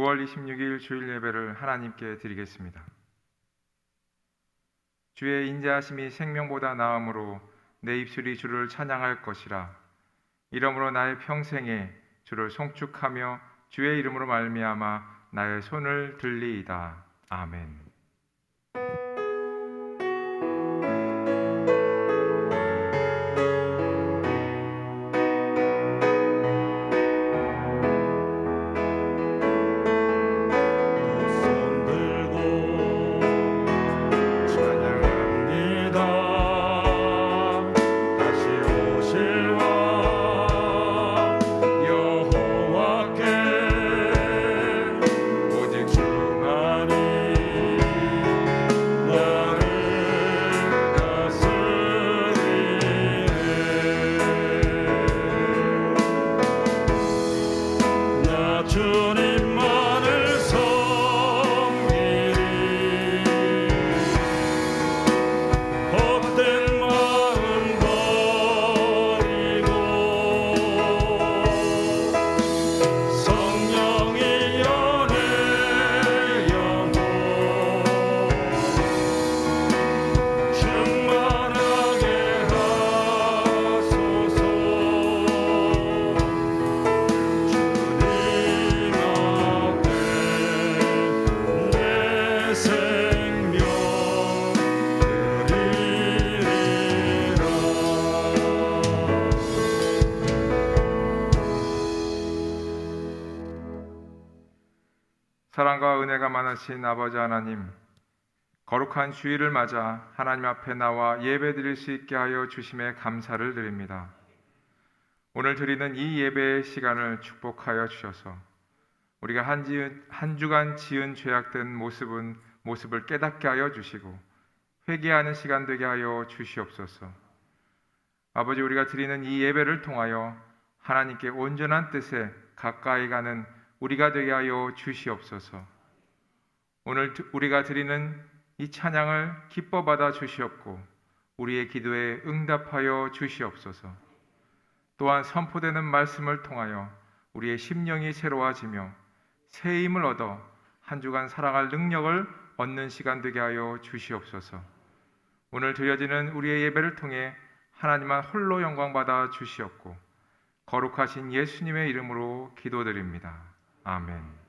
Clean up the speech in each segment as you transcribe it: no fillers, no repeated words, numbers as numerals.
9월 26일 주일 예배를 하나님께 드리겠습니다. 주의 인자하심이 생명보다 나음으로 내 입술이 주를 찬양할 것이라. 이러므로 나의 평생에 주를 송축하며 주의 이름으로 말미암아 나의 손을 들리이다. 아멘. 사랑과 은혜가 많으신 아버지 하나님, 거룩한 주일을 맞아 하나님 앞에 나와 예배드릴 수 있게 하여 주심에 감사를 드립니다. 오늘 드리는 이 예배의 시간을 축복하여 주셔서 우리가 한 주간 지은 죄악된 모습을 깨닫게 하여 주시고 회개하는 시간 되게 하여 주시옵소서. 아버지, 우리가 드리는 이 예배를 통하여 하나님께 온전한 뜻에 가까이 가는 우리가 되게 하여 주시옵소서. 오늘 우리가 드리는 이 찬양을 기뻐 받아 주시옵고 우리의 기도에 응답하여 주시옵소서. 또한 선포되는 말씀을 통하여 우리의 심령이 새로워지며 새 힘을 얻어 한 주간 살아갈 능력을 얻는 시간 되게 하여 주시옵소서. 오늘 드려지는 우리의 예배를 통해 하나님만 홀로 영광 받아 주시옵고 거룩하신 예수님의 이름으로 기도드립니다. 아멘.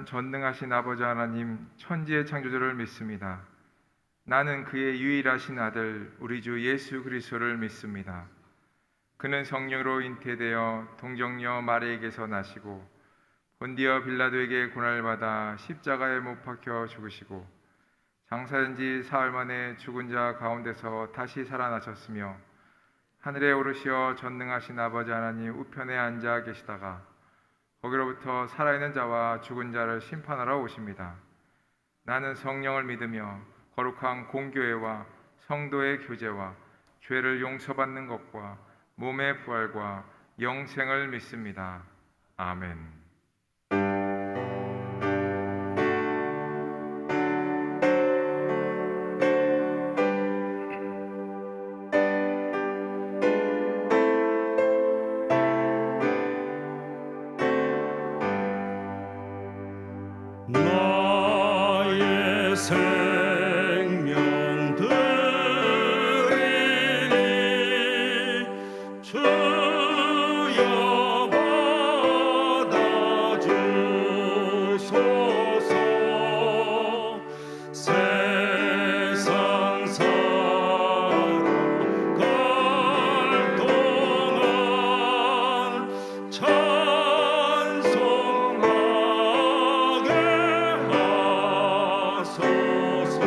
전능하신 아버지 하나님, 천지의 창조주를 믿습니다. 나는 그의 유일하신 아들 우리 주 예수 그리스도를 믿습니다. 그는 성령으로 잉태되어 동정녀 마리에게서 나시고 본디어 빌라도에게 고난을 받아 십자가에 못 박혀 죽으시고 장사된 지 사흘 만에 죽은 자 가운데서 다시 살아나셨으며 하늘에 오르시어 전능하신 아버지 하나님 우편에 앉아 계시다가 거기로부터 살아있는 자와 죽은 자를 심판하러 오십니다. 나는 성령을 믿으며 거룩한 공교회와 성도의 교제와 죄를 용서받는 것과 몸의 부활과 영생을 믿습니다. 아멘. 나의 생명 드리니 주여 받아주소서. 세상 살아갈 동안 찬송하게 하소서.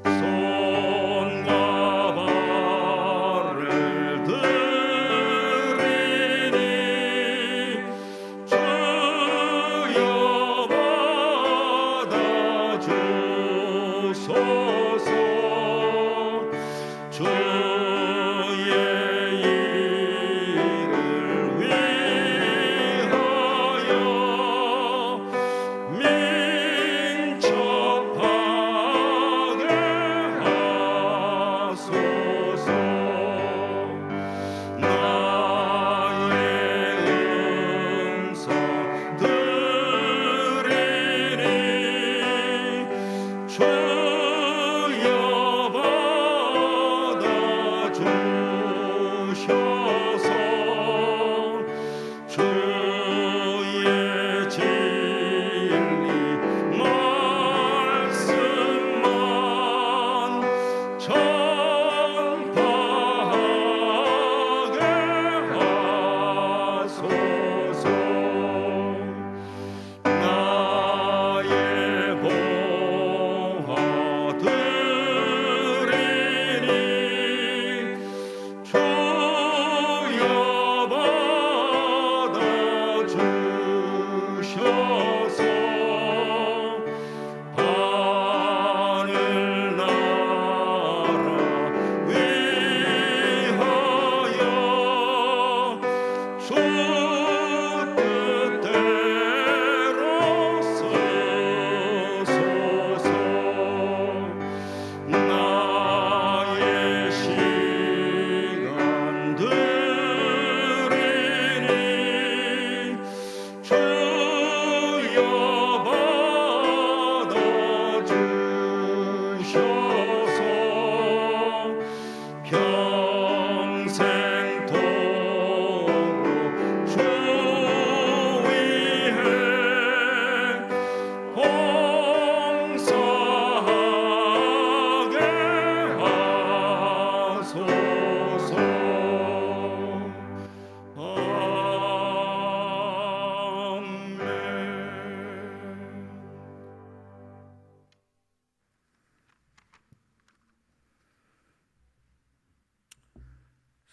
손과 발을 들이니 주여 받아주소서. 주의 일을 위하여 민첩하게 하소서. 나의 음성 들으니 주여 받아주셔서 주의 진리 말씀만 전파하게 하소서. 나의 보아들이니 주여 받아주셔서 하늘나라 위하여 주 뜻대로 쓰소서. 나의 시간 들이니 주여 받아주셔서 평생토록 주 위에 봉사하게 하소서. 아멘.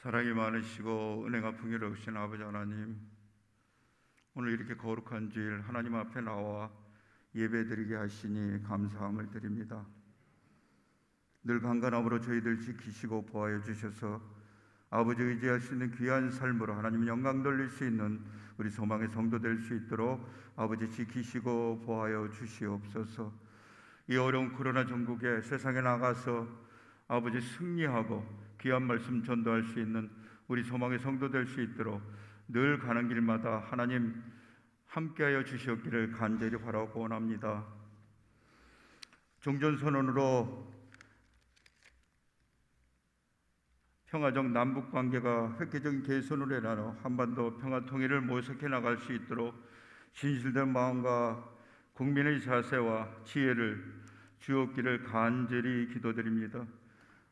사랑이 많으시고 은혜가 풍요로우신 아버지 하나님, 오늘 이렇게 거룩한 주일 하나님 앞에 나와 예배드리게 하시니 감사함을 드립니다. 늘 강건함으로 저희들 지키시고 보호하여 주셔서 아버지 의지할 수 있는 귀한 삶으로 하나님 영광 돌릴 수 있는 우리 소망의 성도 될 수 있도록 아버지 지키시고 보호하여 주시옵소서. 이 어려운 코로나 전국에 세상에 나가서 아버지 승리하고 귀한 말씀 전도할 수 있는 우리 소망의 성도 될 수 있도록 늘 가는 길마다 하나님 함께하여 주시옵기를 간절히 바라고 원합니다. 종전선언으로 평화적 남북관계가 획기적인 개선으로 인하여 한반도 평화 통일을 모색해 나갈 수 있도록 진실된 마음과 국민의 자세와 지혜를 주옵기를 간절히 기도드립니다.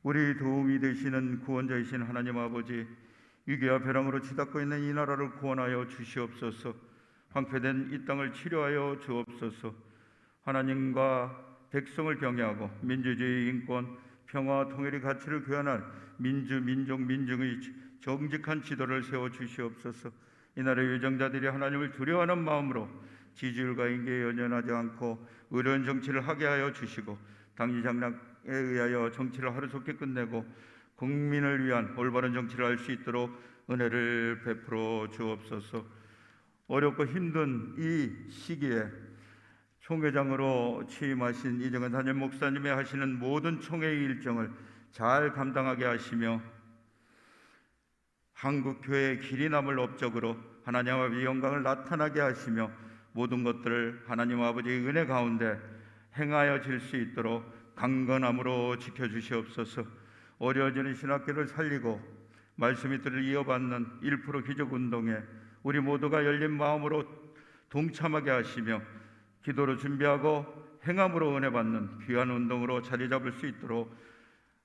우리 도움이 되시는 구원자이신 하나님 아버지, 위기와 벼랑으로 치닫고 있는 이 나라를 구원하여 주시옵소서. 황폐된 이 땅을 치료하여 주옵소서. 하나님과 백성을 경외하고 민주주의, 인권, 평화, 통일의 가치를 교환할 민중의 정직한 지도를 세워 주시옵소서. 이 나라의 유정자들이 하나님을 두려워하는 마음으로 지지율과 인기에 연연하지 않고 의로운 정치를 하게 하여 주시고, 당리장락에 의하여 정치를 하루속히 끝내고 국민을 위한 올바른 정치를 할 수 있도록 은혜를 베풀어 주옵소서. 어렵고 힘든 이 시기에 총회장으로 취임하신 이정은 담임 목사님이 하시는 모든 총회의 일정을 잘 감당하게 하시며, 한국 교회의 길이 남을 업적으로 하나님 아버지의 영광을 나타나게 하시며, 모든 것들을 하나님 아버지의 은혜 가운데 행하여질 수 있도록 강건함으로 지켜주시옵소서. 어려워지는 신학교를 살리고 말씀의 뜻을 이어받는 1% 기적운동에 우리 모두가 열린 마음으로 동참하게 하시며, 기도로 준비하고 행함으로 은혜 받는 귀한 운동으로 자리 잡을 수 있도록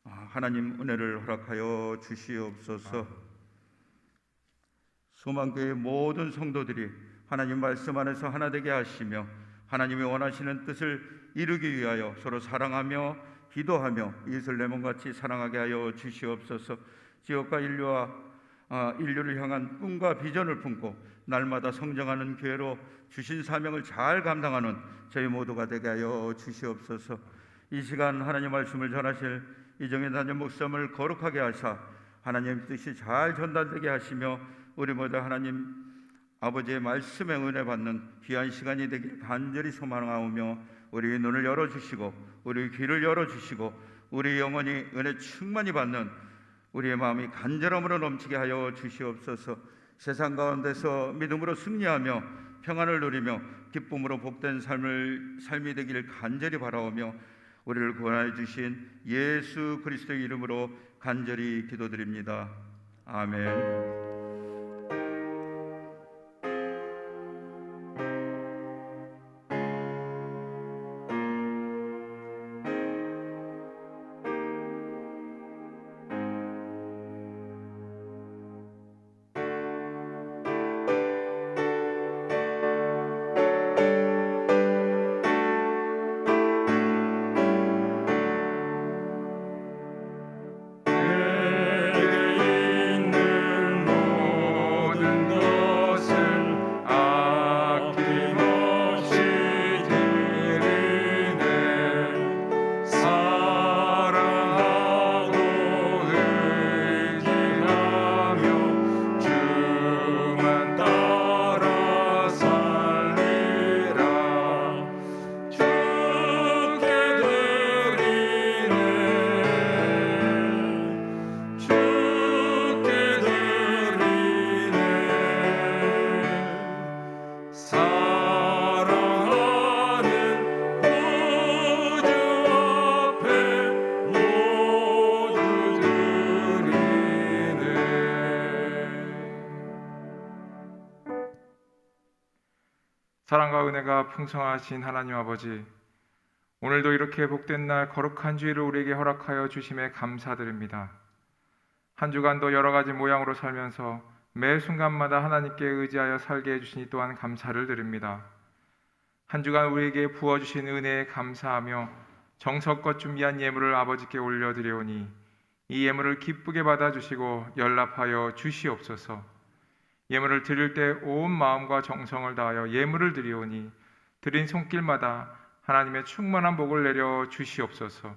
하나님 은혜를 허락하여 주시옵소서. 소망교회의 모든 성도들이 하나님 말씀 안에서 하나 되게 하시며, 하나님이 원하시는 뜻을 이루기 위하여 서로 사랑하며 기도하며 이웃을 내 몸같이 사랑하게 하여 주시옵소서. 지역과 인류를 향한 꿈과 비전을 품고 날마다 성장하는 교회로 주신 사명을 잘 감당하는 저희 모두가 되게 하여 주시옵소서. 이 시간 하나님 말씀을 전하실 이정현 담임 목사님을 거룩하게 하사 하나님 뜻이 잘 전달되게 하시며, 우리 모두 하나님 아버지의 말씀에 은혜 받는 귀한 시간이 되길 간절히 소망하오며, 우리 눈을 열어주시고 우리 귀를 열어주시고 우리 영혼이 은혜 충만히 받는 우리의 마음이 간절함으로 넘치게 하여 주시옵소서. 세상 가운데서 믿음으로 승리하며 평안을 누리며 기쁨으로 복된 삶이 되기를 간절히 바라오며, 우리를 구원해 주신 예수 그리스도의 이름으로 간절히 기도드립니다. 아멘. 사랑과 은혜가 풍성하신 하나님 아버지, 오늘도 이렇게 복된 날 거룩한 주일을 우리에게 허락하여 주심에 감사드립니다. 한 주간도 여러 가지 모양으로 살면서 매 순간마다 하나님께 의지하여 살게 해주시니 또한 감사를 드립니다. 한 주간 우리에게 부어주신 은혜에 감사하며 정성껏 준비한 예물을 아버지께 올려드리오니 이 예물을 기쁘게 받아주시고 연락하여 주시옵소서. 예물을 드릴 때 온 마음과 정성을 다하여 예물을 드리오니 드린 손길마다 하나님의 충만한 복을 내려 주시옵소서.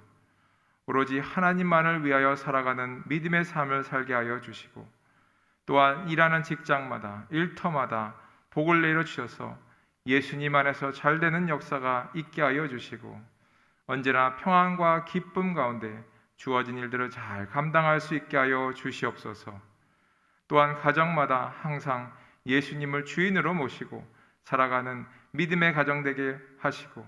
오로지 하나님만을 위하여 살아가는 믿음의 삶을 살게 하여 주시고, 또한 일하는 직장마다 일터마다 복을 내려 주셔서 예수님 안에서 잘 되는 역사가 있게 하여 주시고, 언제나 평안과 기쁨 가운데 주어진 일들을 잘 감당할 수 있게 하여 주시옵소서. 또한 가정마다 항상 예수님을 주인으로 모시고 살아가는 믿음의 가정 되게 하시고,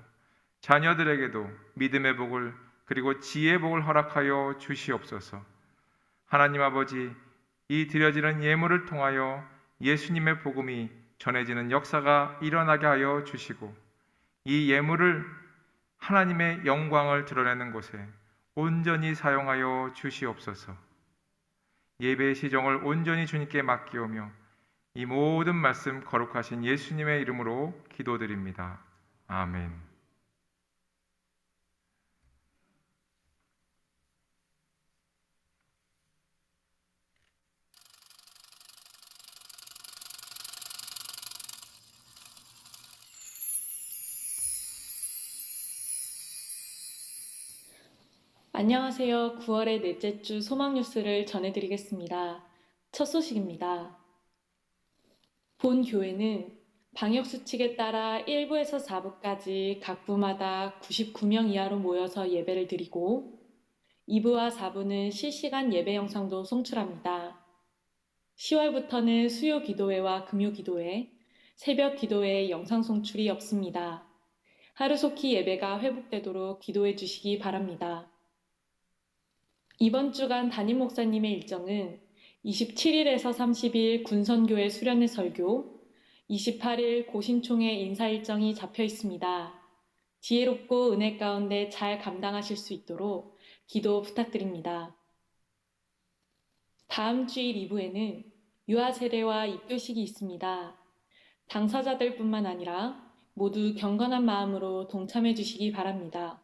자녀들에게도 믿음의 복을 그리고 지혜의 복을 허락하여 주시옵소서. 하나님 아버지, 이 드려지는 예물을 통하여 예수님의 복음이 전해지는 역사가 일어나게 하여 주시고 이 예물을 하나님의 영광을 드러내는 곳에 온전히 사용하여 주시옵소서. 예배의 시정을 온전히 주님께 맡기오며 이 모든 말씀 거룩하신 예수님의 이름으로 기도드립니다. 아멘. 안녕하세요. 9월의 넷째 주 소망 뉴스를 전해드리겠습니다. 첫 소식입니다. 본 교회는 방역수칙에 따라 1부에서 4부까지 각 부마다 99명 이하로 모여서 예배를 드리고 2부와 4부는 실시간 예배 영상도 송출합니다. 10월부터는 수요 기도회와 금요 기도회, 새벽 기도회 영상 송출이 없습니다. 하루속히 예배가 회복되도록 기도해 주시기 바랍니다. 이번 주간 담임 목사님의 일정은 27일에서 30일 군선교회 수련회 설교, 28일 고신총회 인사 일정이 잡혀 있습니다. 지혜롭고 은혜 가운데 잘 감당하실 수 있도록 기도 부탁드립니다. 다음 주일 2부에는 유아 세례와 입교식이 있습니다. 당사자들뿐만 아니라 모두 경건한 마음으로 동참해 주시기 바랍니다.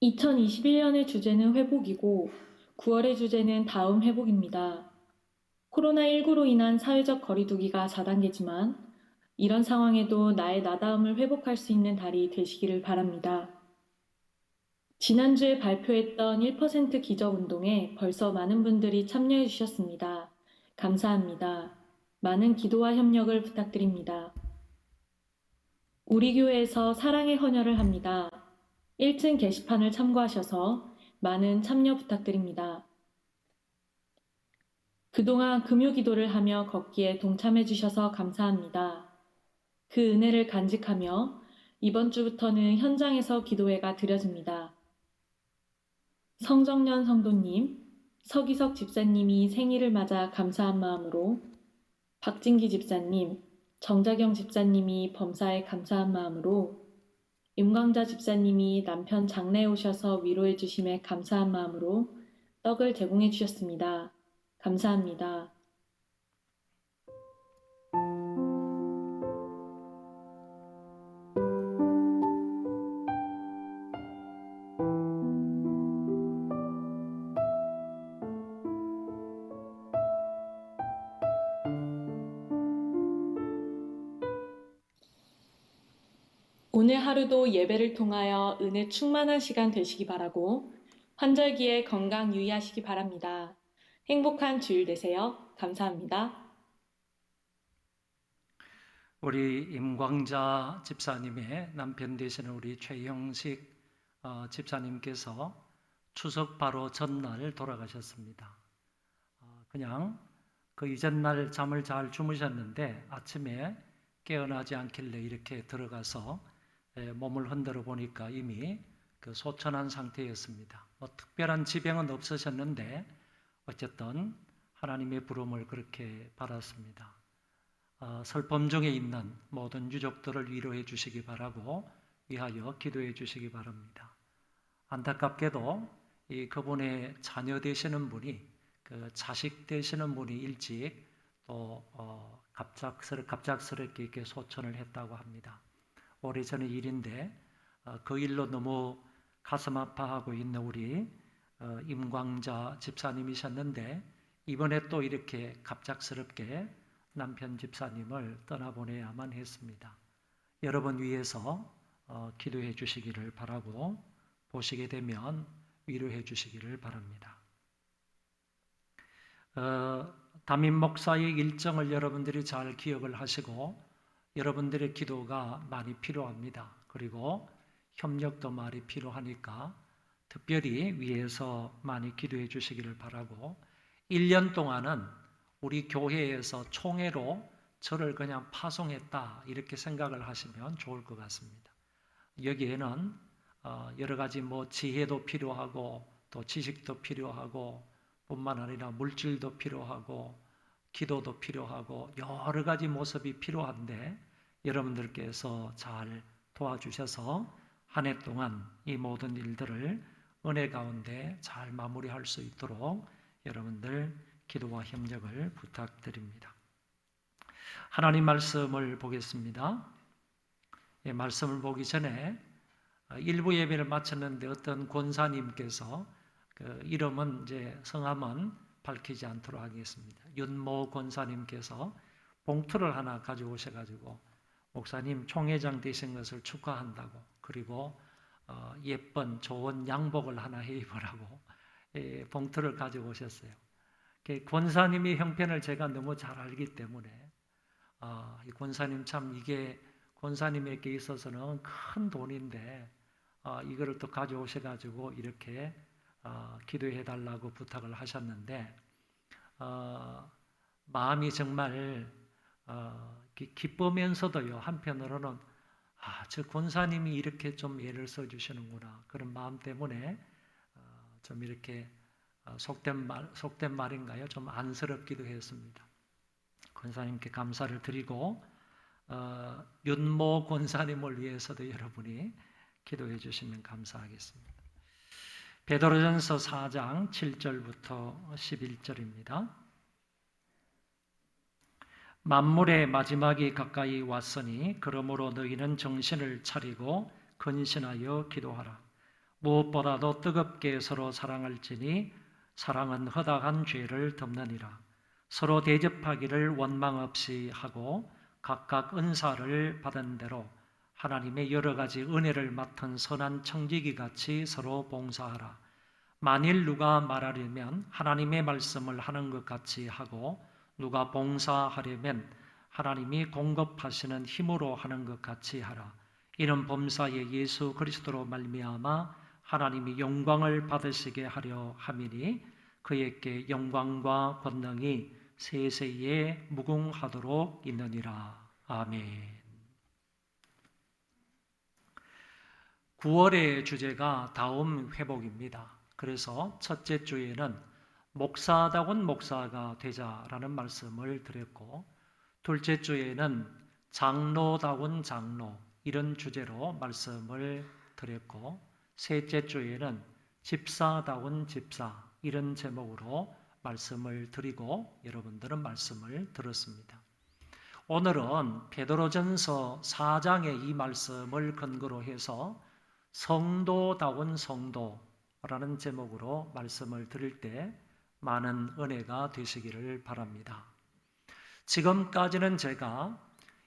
2021년의 주제는 회복이고 9월의 주제는 다음 회복입니다. 코로나19로 인한 사회적 거리두기가 4단계지만 이런 상황에도 나의 나다움을 회복할 수 있는 달이 되시기를 바랍니다. 지난주에 발표했던 1% 기적운동에 벌써 많은 분들이 참여해 주셨습니다. 감사합니다. 많은 기도와 협력을 부탁드립니다. 우리 교회에서 사랑의 헌혈을 합니다. 1층 게시판을 참고하셔서 많은 참여 부탁드립니다. 그동안 금요 기도를 하며 걷기에 동참해 주셔서 감사합니다. 그 은혜를 간직하며 이번 주부터는 현장에서 기도회가 드려집니다. 성정년 성도님, 서기석 집사님이 생일을 맞아 감사한 마음으로, 박진기 집사님, 정자경 집사님이 범사에 감사한 마음으로, 임광자 집사님이 남편 장례에 오셔서 위로해 주심에 감사한 마음으로 떡을 제공해 주셨습니다. 감사합니다. 오늘 하루도 예배를 통하여 은혜 충만한 시간 되시기 바라고 환절기에 건강 유의하시기 바랍니다. 행복한 주일 되세요. 감사합니다. 우리 임광자 집사님의 남편 되시는 우리 최영식 집사님께서 추석 바로 전날 돌아가셨습니다. 그냥 그 이전날 잠을 잘 주무셨는데 아침에 깨어나지 않길래 이렇게 들어가서 몸을 흔들어 보니까 이미 그 소천한 상태였습니다. 뭐 특별한 지병은 없으셨는데 어쨌든 하나님의 부름을 그렇게 받았습니다. 슬픔 중에 있는 모든 유족들을 위로해 주시기 바라고 위하여 기도해 주시기 바랍니다. 안타깝게도 그분의 자녀 되시는 분이 그 자식 되시는 분이 일찍 또 갑작스럽게 이렇게 소천을 했다고 합니다. 오래전의 일인데 그 일로 너무 가슴 아파하고 있는 우리 임광자 집사님이셨는데 이번에 또 이렇게 갑작스럽게 남편 집사님을 떠나보내야만 했습니다. 여러분 위해서 기도해 주시기를 바라고 보시게 되면 위로해 주시기를 바랍니다. 담임 목사의 일정을 여러분들이 잘 기억을 하시고 여러분들의 기도가 많이 필요합니다. 그리고 협력도 많이 필요하니까 특별히 위에서 많이 기도해 주시기를 바라고 1년 동안은 우리 교회에서 총회로 저를 그냥 파송했다 이렇게 생각을 하시면 좋을 것 같습니다. 여기에는 여러 가지 뭐 지혜도 필요하고 또 지식도 필요하고 뿐만 아니라 물질도 필요하고 기도도 필요하고 여러 가지 모습이 필요한데 여러분들께서 잘 도와주셔서 한 해 동안 이 모든 일들을 은혜 가운데 잘 마무리할 수 있도록 여러분들 기도와 협력을 부탁드립니다. 하나님 말씀을 보겠습니다. 말씀을 보기 전에 일부 예배를 마쳤는데 어떤 권사님께서 그 이름은 이제 성함은 밝히지 않도록 하겠습니다. 윤모 권사님께서 봉투를 하나 가져오셔가지고 목사님 총회장 되신 것을 축하한다고, 그리고 예쁜 좋은 양복을 하나 해입으라고 봉투를 가져오셨어요. 권사님의 형편을 제가 너무 잘 알기 때문에 이 권사님 참 이게 권사님에게 있어서는 큰 돈인데 이거를 또 가져오셔가지고 이렇게 기도해 달라고 부탁을 하셨는데 마음이 정말 기쁘면서도요, 한편으로는 저 권사님이 이렇게 좀 애를 써주시는구나, 그런 마음 때문에 좀 이렇게 속된 말인가요? 좀 안쓰럽기도 했습니다. 권사님께 감사를 드리고 윤모 권사님을 위해서도 여러분이 기도해 주시면 감사하겠습니다. 베드로전서 4장 7절부터 11절입니다. 만물의 마지막이 가까이 왔으니 그러므로 너희는 정신을 차리고 근신하여 기도하라. 무엇보다도 뜨겁게 서로 사랑할지니 사랑은 허다한 죄를 덮느니라. 서로 대접하기를 원망 없이 하고 각각 은사를 받은 대로 하나님의 여러 가지 은혜를 맡은 선한 청지기 같이 서로 봉사하라. 만일 누가 말하려면 하나님의 말씀을 하는 것 같이 하고 누가 봉사하려면 하나님이 공급하시는 힘으로 하는 것 같이 하라. 이는 범사에 예수 그리스도로 말미암아 하나님이 영광을 받으시게 하려 함이니 그에게 영광과 권능이 세세에 무궁하도록 있느니라. 아멘. 9월의 주제가 다음 회복입니다. 그래서 첫째 주에는 목사다운 목사가 되자라는 말씀을 드렸고, 둘째 주에는 장로다운 장로, 이런 주제로 말씀을 드렸고, 셋째 주에는 집사다운 집사, 이런 제목으로 말씀을 드리고 여러분들은 말씀을 들었습니다. 오늘은 베드로전서 4장의 이 말씀을 근거로 해서 성도다운 성도라는 제목으로 말씀을 드릴 때 많은 은혜가 되시기를 바랍니다. 지금까지는 제가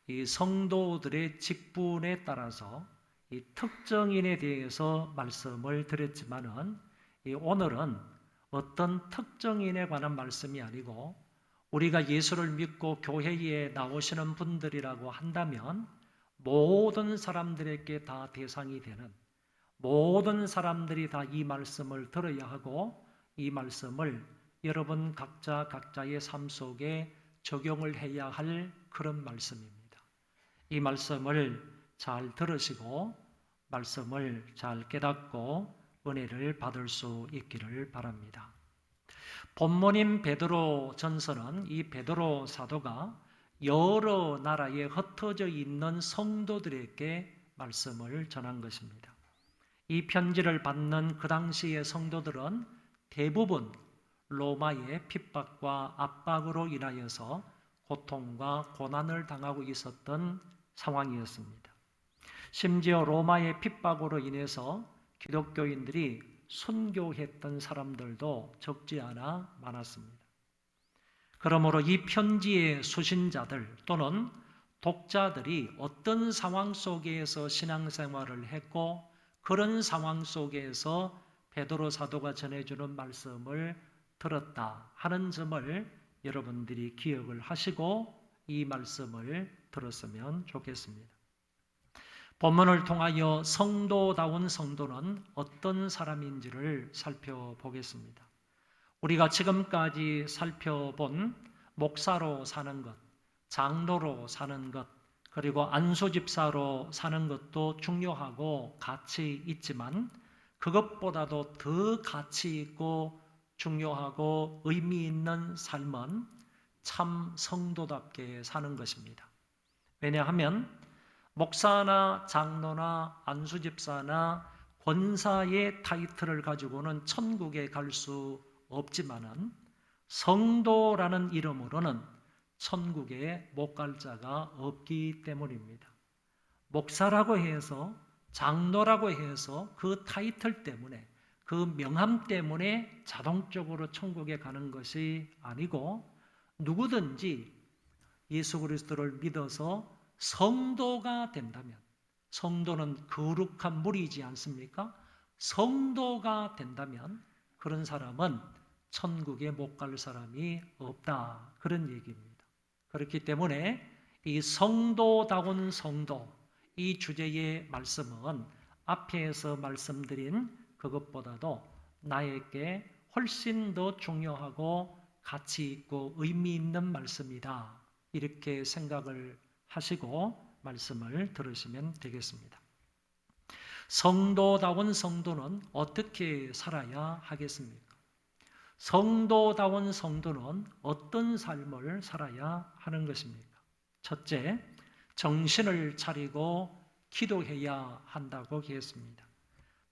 이 성도들의 직분에 따라서 이 특정인에 대해서 말씀을 드렸지만은 오늘은 어떤 특정인에 관한 말씀이 아니고 우리가 예수를 믿고 교회에 나오시는 분들이라고 한다면 모든 사람들에게 다 대상이 되는, 모든 사람들이 다 이 말씀을 들어야 하고 이 말씀을 여러분 각자의 삶 속에 적용을 해야 할 그런 말씀입니다. 이 말씀을 잘 들으시고 말씀을 잘 깨닫고 은혜를 받을 수 있기를 바랍니다. 본문인 베드로 전서는 이 베드로 사도가 여러 나라에 흩어져 있는 성도들에게 말씀을 전한 것입니다. 이 편지를 받는 그 당시의 성도들은 대부분 로마의 핍박과 압박으로 인하여서 고통과 고난을 당하고 있었던 상황이었습니다. 심지어 로마의 핍박으로 인해서 기독교인들이 순교했던 사람들도 적지 않아 많았습니다. 그러므로 이 편지의 수신자들 또는 독자들이 어떤 상황 속에서 신앙생활을 했고 그런 상황 속에서 베드로 사도가 전해주는 말씀을 들었다 하는 점을 여러분들이 기억을 하시고 이 말씀을 들었으면 좋겠습니다. 본문을 통하여 성도다운 성도는 어떤 사람인지를 살펴보겠습니다. 우리가 지금까지 살펴본 목사로 사는 것, 장로로 사는 것, 그리고 안수집사로 사는 것도 중요하고 가치 있지만 그것보다도 더 가치 있고 중요하고 의미 있는 삶은 참 성도답게 사는 것입니다. 왜냐하면 목사나 장로나 안수집사나 권사의 타이틀을 가지고는 천국에 갈 수 없지만은 성도라는 이름으로는 천국에 못 갈 자가 없기 때문입니다. 목사라고 해서 장로라고 해서 그 타이틀 때문에 그 명함 때문에 자동적으로 천국에 가는 것이 아니고 누구든지 예수 그리스도를 믿어서 성도가 된다면 성도는 거룩한 무리이지 않습니까? 성도가 된다면 그런 사람은 천국에 못 갈 사람이 없다. 그런 얘기입니다. 그렇기 때문에 이 성도다운 성도 이 주제의 말씀은 앞에서 말씀드린 그것보다도 나에게 훨씬 더 중요하고 가치 있고 의미 있는 말씀이다. 이렇게 생각을 하시고 말씀을 들으시면 되겠습니다. 성도다운 성도는 어떻게 살아야 하겠습니까? 성도다운 성도는 어떤 삶을 살아야 하는 것입니까? 첫째, 정신을 차리고 기도해야 한다고 했습니다.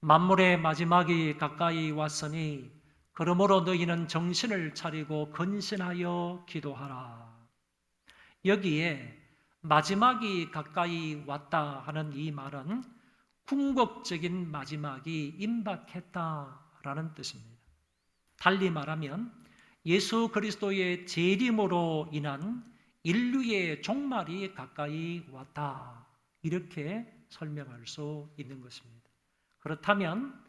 만물의 마지막이 가까이 왔으니 그러므로 너희는 정신을 차리고 근신하여 기도하라. 여기에 마지막이 가까이 왔다 하는 이 말은 궁극적인 마지막이 임박했다라는 뜻입니다. 달리 말하면 예수 그리스도의 재림으로 인한 인류의 종말이 가까이 왔다. 이렇게 설명할 수 있는 것입니다. 그렇다면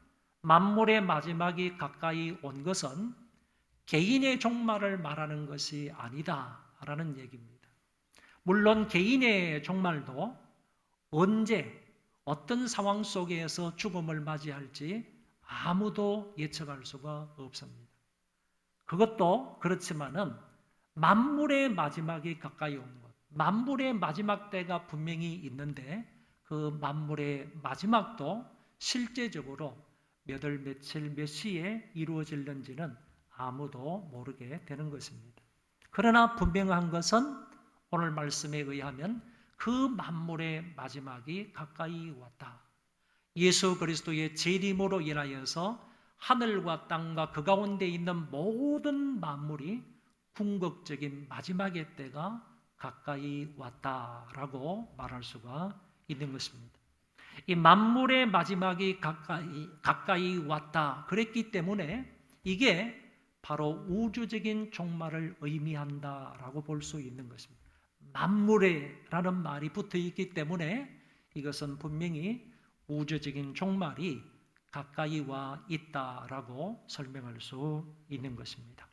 만물의 마지막이 가까이 온 것은 개인의 종말을 말하는 것이 아니다라는 얘기입니다. 물론 개인의 종말도 언제 어떤 상황 속에서 죽음을 맞이할지 아무도 예측할 수가 없습니다. 그것도 그렇지만은 만물의 마지막이 가까이 온 것, 만물의 마지막 때가 분명히 있는데 그 만물의 마지막도 실제적으로 몇 월 며칠 몇 시에 이루어질는지는 아무도 모르게 되는 것입니다. 그러나 분명한 것은 오늘 말씀에 의하면 그 만물의 마지막이 가까이 왔다. 예수 그리스도의 재림으로 인하여서 하늘과 땅과 그 가운데 있는 모든 만물이 궁극적인 마지막의 때가 가까이 왔다라고 말할 수가 있는 것입니다. 이 만물의 마지막이 가까이 왔다 그랬기 때문에 이게 바로 우주적인 종말을 의미한다라고 볼 수 있는 것입니다. 만물에라는 말이 붙어 있기 때문에 이것은 분명히 우주적인 종말이 가까이 와 있다라고 설명할 수 있는 것입니다.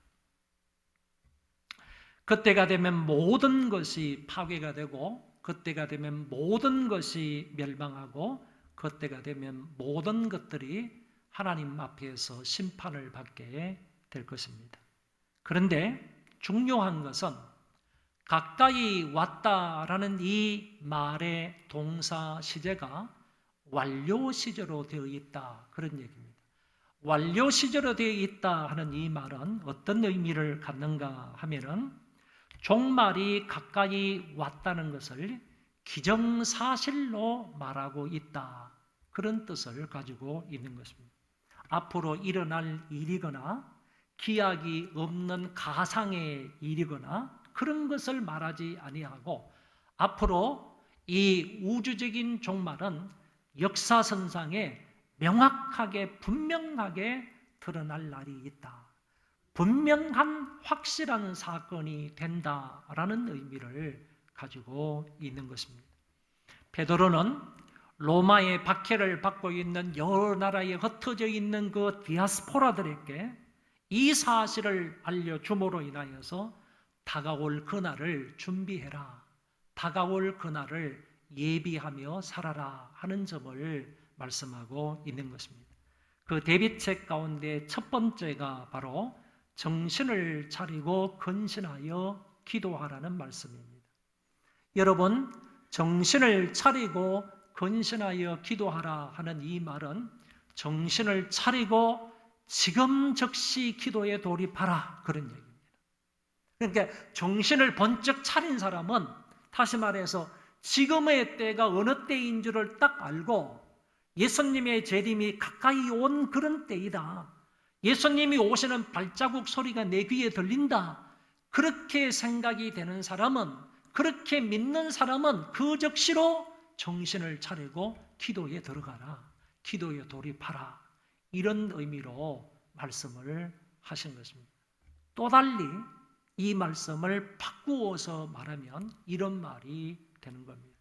그때가 되면 모든 것이 파괴가 되고 그때가 되면 모든 것이 멸망하고 그때가 되면 모든 것들이 하나님 앞에서 심판을 받게 될 것입니다. 그런데 중요한 것은 가까이 왔다라는 이 말의 동사 시제가 완료 시제로 되어 있다 그런 얘기입니다. 완료 시제로 되어 있다 하는 이 말은 어떤 의미를 갖는가 하면은 종말이 가까이 왔다는 것을 기정사실로 말하고 있다 그런 뜻을 가지고 있는 것입니다. 앞으로 일어날 일이거나 기약이 없는 가상의 일이거나 그런 것을 말하지 아니하고 앞으로 이 우주적인 종말은 역사선상에 명확하게 분명하게 드러날 날이 있다. 분명한 확실한 사건이 된다라는 의미를 가지고 있는 것입니다. 베드로는 로마의 박해를 받고 있는 여러 나라에 흩어져 있는 그 디아스포라들에게 이 사실을 알려줌으로 인하여서 다가올 그날을 준비해라. 다가올 그날을 예비하며 살아라 하는 점을 말씀하고 있는 것입니다. 그 대비책 가운데 첫 번째가 바로 정신을 차리고 근신하여 기도하라는 말씀입니다. 여러분, 정신을 차리고 근신하여 기도하라 하는 이 말은 정신을 차리고 지금 즉시 기도에 돌입하라 그런 얘기입니다. 그러니까 정신을 번쩍 차린 사람은 다시 말해서 지금의 때가 어느 때인 줄을 딱 알고 예수님의 재림이 가까이 온 그런 때이다. 예수님이 오시는 발자국 소리가 내 귀에 들린다. 그렇게 생각이 되는 사람은, 그렇게 믿는 사람은 그 즉시로 정신을 차리고 기도에 들어가라. 기도에 돌입하라. 이런 의미로 말씀을 하신 것입니다. 또 달리 이 말씀을 바꾸어서 말하면 이런 말이 되는 겁니다.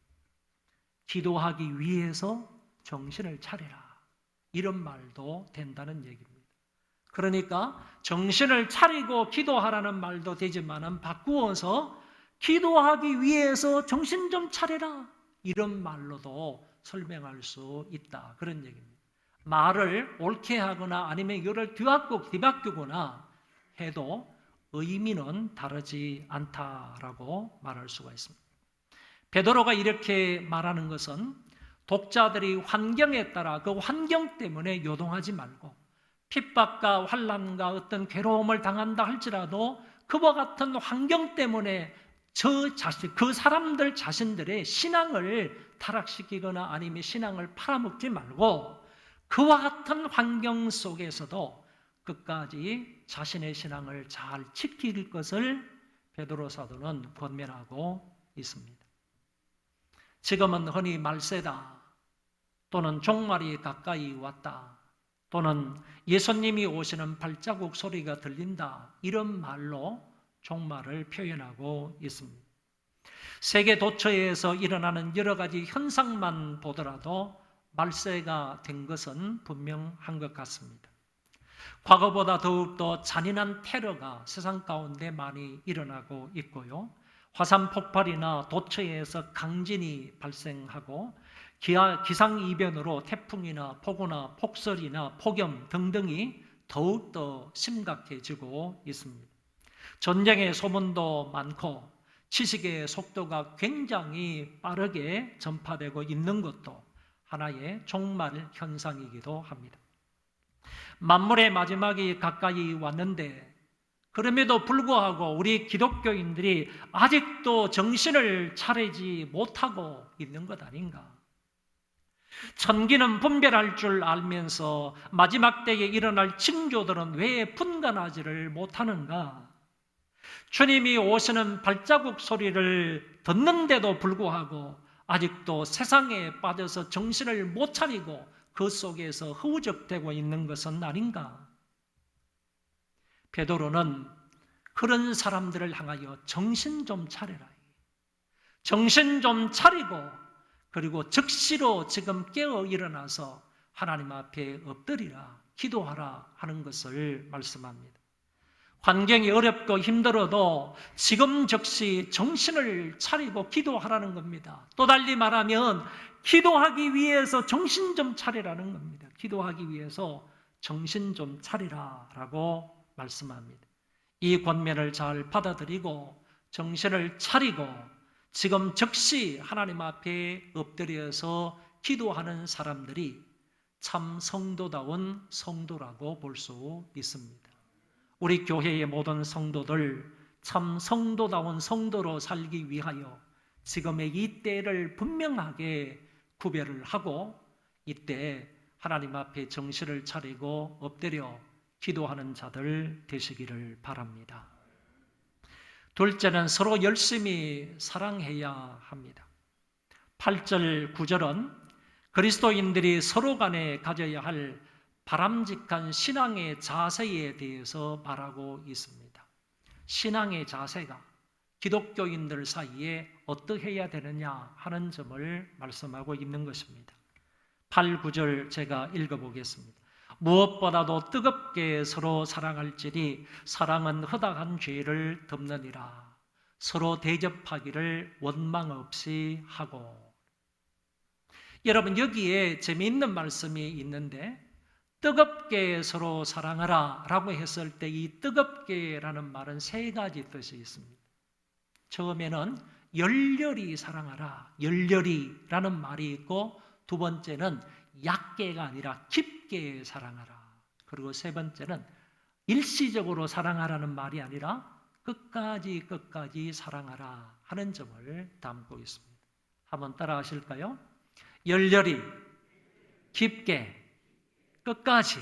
기도하기 위해서 정신을 차리라. 이런 말도 된다는 얘기입니다. 그러니까 정신을 차리고 기도하라는 말도 되지만은 바꾸어서 기도하기 위해서 정신 좀 차려라. 이런 말로도 설명할 수 있다. 그런 얘기입니다. 말을 옳게 하거나 아니면 이를 뒤바꾸거나 해도 의미는 다르지 않다라고 말할 수가 있습니다. 베드로가 이렇게 말하는 것은 독자들이 환경에 따라 그 환경 때문에 요동하지 말고 핍박과 환난과 어떤 괴로움을 당한다 할지라도 그와 같은 환경 때문에 그 사람들 자신들의 신앙을 타락시키거나 아니면 신앙을 팔아먹지 말고 그와 같은 환경 속에서도 끝까지 자신의 신앙을 잘 지킬 것을 베드로 사도는 권면하고 있습니다. 지금은 흔히 말세다, 또는 종말이 가까이 왔다, 또는 예수님이 오시는 발자국 소리가 들린다, 이런 말로 종말을 표현하고 있습니다. 세계 도처에서 일어나는 여러 가지 현상만 보더라도 말세가 된 것은 분명한 것 같습니다. 과거보다 더욱더 잔인한 테러가 세상 가운데 많이 일어나고 있고요. 화산 폭발이나 도처에서 강진이 발생하고 기상이변으로 태풍이나 폭우나 폭설이나 폭염 등등이 더욱더 심각해지고 있습니다. 전쟁의 소문도 많고 지식의 속도가 굉장히 빠르게 전파되고 있는 것도 하나의 종말 현상이기도 합니다. 만물의 마지막이 가까이 왔는데 그럼에도 불구하고 우리 기독교인들이 아직도 정신을 차리지 못하고 있는 것 아닌가? 천기는 분별할 줄 알면서 마지막 때에 일어날 징조들은 왜 분간하지를 못하는가? 주님이 오시는 발자국 소리를 듣는데도 불구하고 아직도 세상에 빠져서 정신을 못 차리고 그 속에서 허우적대고 있는 것은 아닌가? 베드로는 그런 사람들을 향하여 정신 좀 차려라. 정신 좀 차리고 그리고 즉시로 지금 깨어 일어나서 하나님 앞에 엎드리라, 기도하라 하는 것을 말씀합니다. 환경이 어렵고 힘들어도 지금 즉시 정신을 차리고 기도하라는 겁니다. 또 달리 말하면 기도하기 위해서 정신 좀 차리라는 겁니다. 기도하기 위해서 정신 좀 차리라라고 말씀합니다. 이 권면을 잘 받아들이고 정신을 차리고 지금 즉시 하나님 앞에 엎드려서 기도하는 사람들이 참 성도다운 성도라고 볼 수 있습니다. 우리 교회의 모든 성도들 참 성도다운 성도로 살기 위하여 지금의 이 때를 분명하게 구별을 하고 이때 하나님 앞에 정신을 차리고 엎드려 기도하는 자들 되시기를 바랍니다. 둘째는 서로 열심히 사랑해야 합니다. 8절, 9절은 그리스도인들이 서로 간에 가져야 할 바람직한 신앙의 자세에 대해서 말하고 있습니다. 신앙의 자세가 기독교인들 사이에 어떻게 해야 되느냐 하는 점을 말씀하고 있는 것입니다. 8, 9절 제가 읽어보겠습니다. 무엇보다도 뜨겁게 서로 사랑할지니 사랑은 허다한 죄를 덮느니라. 서로 대접하기를 원망 없이 하고. 여러분, 여기에 재미있는 말씀이 있는데 뜨겁게 서로 사랑하라 라고 했을 때 이 뜨겁게라는 말은 세 가지 뜻이 있습니다. 처음에는 열렬히 사랑하라, 열렬히라는 말이 있고, 두 번째는 얕게가 아니라 깊게 사랑하라, 그리고 세 번째는 일시적으로 사랑하라는 말이 아니라 끝까지 사랑하라 하는 점을 담고 있습니다. 한번 따라 하실까요? 열렬히, 깊게, 끝까지,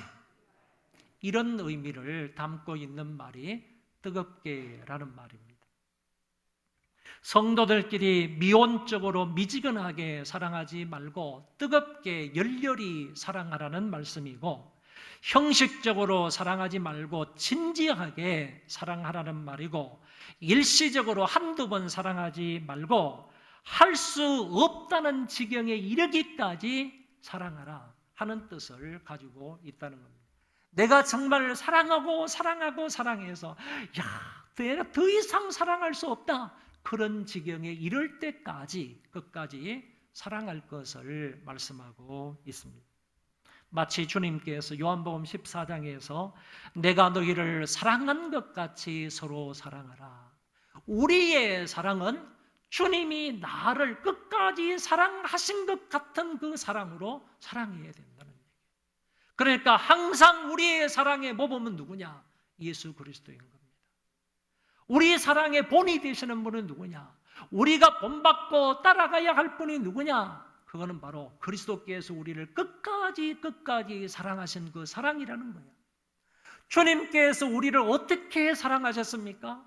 이런 의미를 담고 있는 말이 뜨겁게라는 말입니다. 성도들끼리 미온적으로 미지근하게 사랑하지 말고 뜨겁게 열렬히 사랑하라는 말씀이고, 형식적으로 사랑하지 말고 진지하게 사랑하라는 말이고, 일시적으로 한두 번 사랑하지 말고 할 수 없다는 지경에 이르기까지 사랑하라 하는 뜻을 가지고 있다는 겁니다. 내가 정말 사랑해서 내가 더 이상 사랑할 수 없다, 그런 지경에 이를 때까지 끝까지 사랑할 것을 말씀하고 있습니다. 마치 주님께서 요한복음 14장에서 내가 너희를 사랑한 것 같이 서로 사랑하라. 우리의 사랑은 주님이 나를 끝까지 사랑하신 것 같은 그 사랑으로 사랑해야 된다는 얘기예요. 그러니까 항상 우리의 사랑의 모범은 누구냐? 예수 그리스도인 겁니다. 우리 사랑의 본이 되시는 분은 누구냐? 우리가 본받고 따라가야 할 분이 누구냐? 그거는 바로 그리스도께서 우리를 끝까지 사랑하신 그 사랑이라는 거예요. 주님께서 우리를 어떻게 사랑하셨습니까?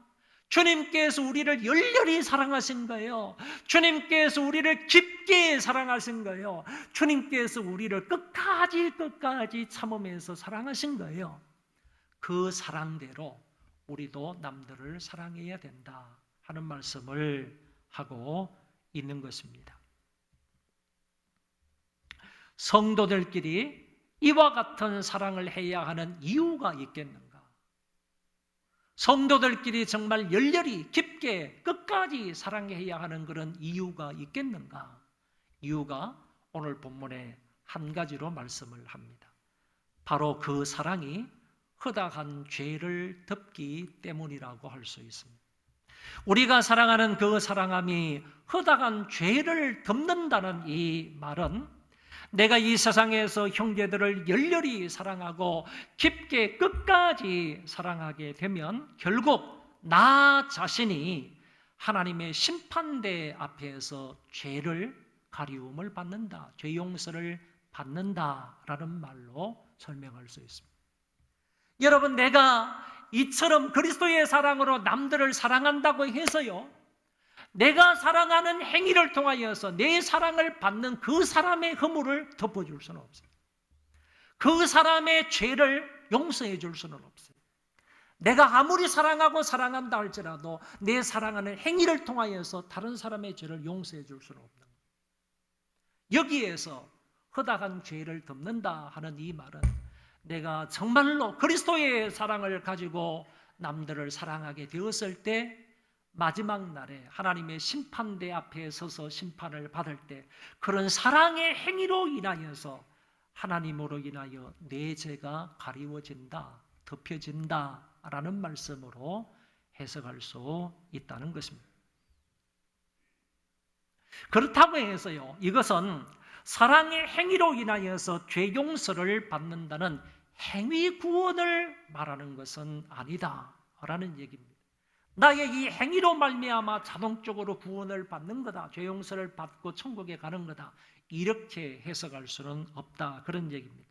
주님께서 우리를 열렬히 사랑하신 거예요. 주님께서 우리를 깊게 사랑하신 거예요. 주님께서 우리를 끝까지 참으면서 사랑하신 거예요. 그 사랑대로 우리도 남들을 사랑해야 된다 하는 말씀을 하고 있는 것입니다. 성도들끼리 이와 같은 사랑을 해야 하는 이유가 있겠는가? 성도들끼리 정말 열렬히 깊게 끝까지 사랑해야 하는 그런 이유가 있겠는가? 이유가 오늘 본문에 한 가지로 말씀을 합니다. 바로 그 사랑이 허다한 죄를 덮기 때문이라고 할 수 있습니다. 우리가 사랑하는 그 사랑함이 허다한 죄를 덮는다는 이 말은, 내가 이 세상에서 형제들을 열렬히 사랑하고 깊게 끝까지 사랑하게 되면 결국 나 자신이 하나님의 심판대 앞에서 죄를 가리움을 받는다, 죄 용서를 받는다라는 말로 설명할 수 있습니다. 여러분, 내가 이처럼 그리스도의 사랑으로 남들을 사랑한다고 해서요, 내가 사랑하는 행위를 통하여서 내 사랑을 받는 그 사람의 허물을 덮어줄 수는 없어요. 그 사람의 죄를 용서해 줄 수는 없어요. 내가 아무리 사랑한다 할지라도 내 사랑하는 행위를 통하여서 다른 사람의 죄를 용서해 줄 수는 없는 거예요. 여기에서 허다한 죄를 덮는다 하는 이 말은, 내가 정말로 그리스도의 사랑을 가지고 남들을 사랑하게 되었을 때 마지막 날에 하나님의 심판대 앞에 서서 심판을 받을 때 그런 사랑의 행위로 인하여서 하나님으로 인하여 내 죄가 가리워진다, 덮여진다라는 말씀으로 해석할 수 있다는 것입니다. 그렇다고 해서요, 이것은 사랑의 행위로 인하여서 죄 용서를 받는다는 행위 구원을 말하는 것은 아니다라는 얘기입니다. 나의 이 행위로 말미암아 자동적으로 구원을 받는 거다, 죄 용서를 받고 천국에 가는 거다, 이렇게 해석할 수는 없다, 그런 얘기입니다.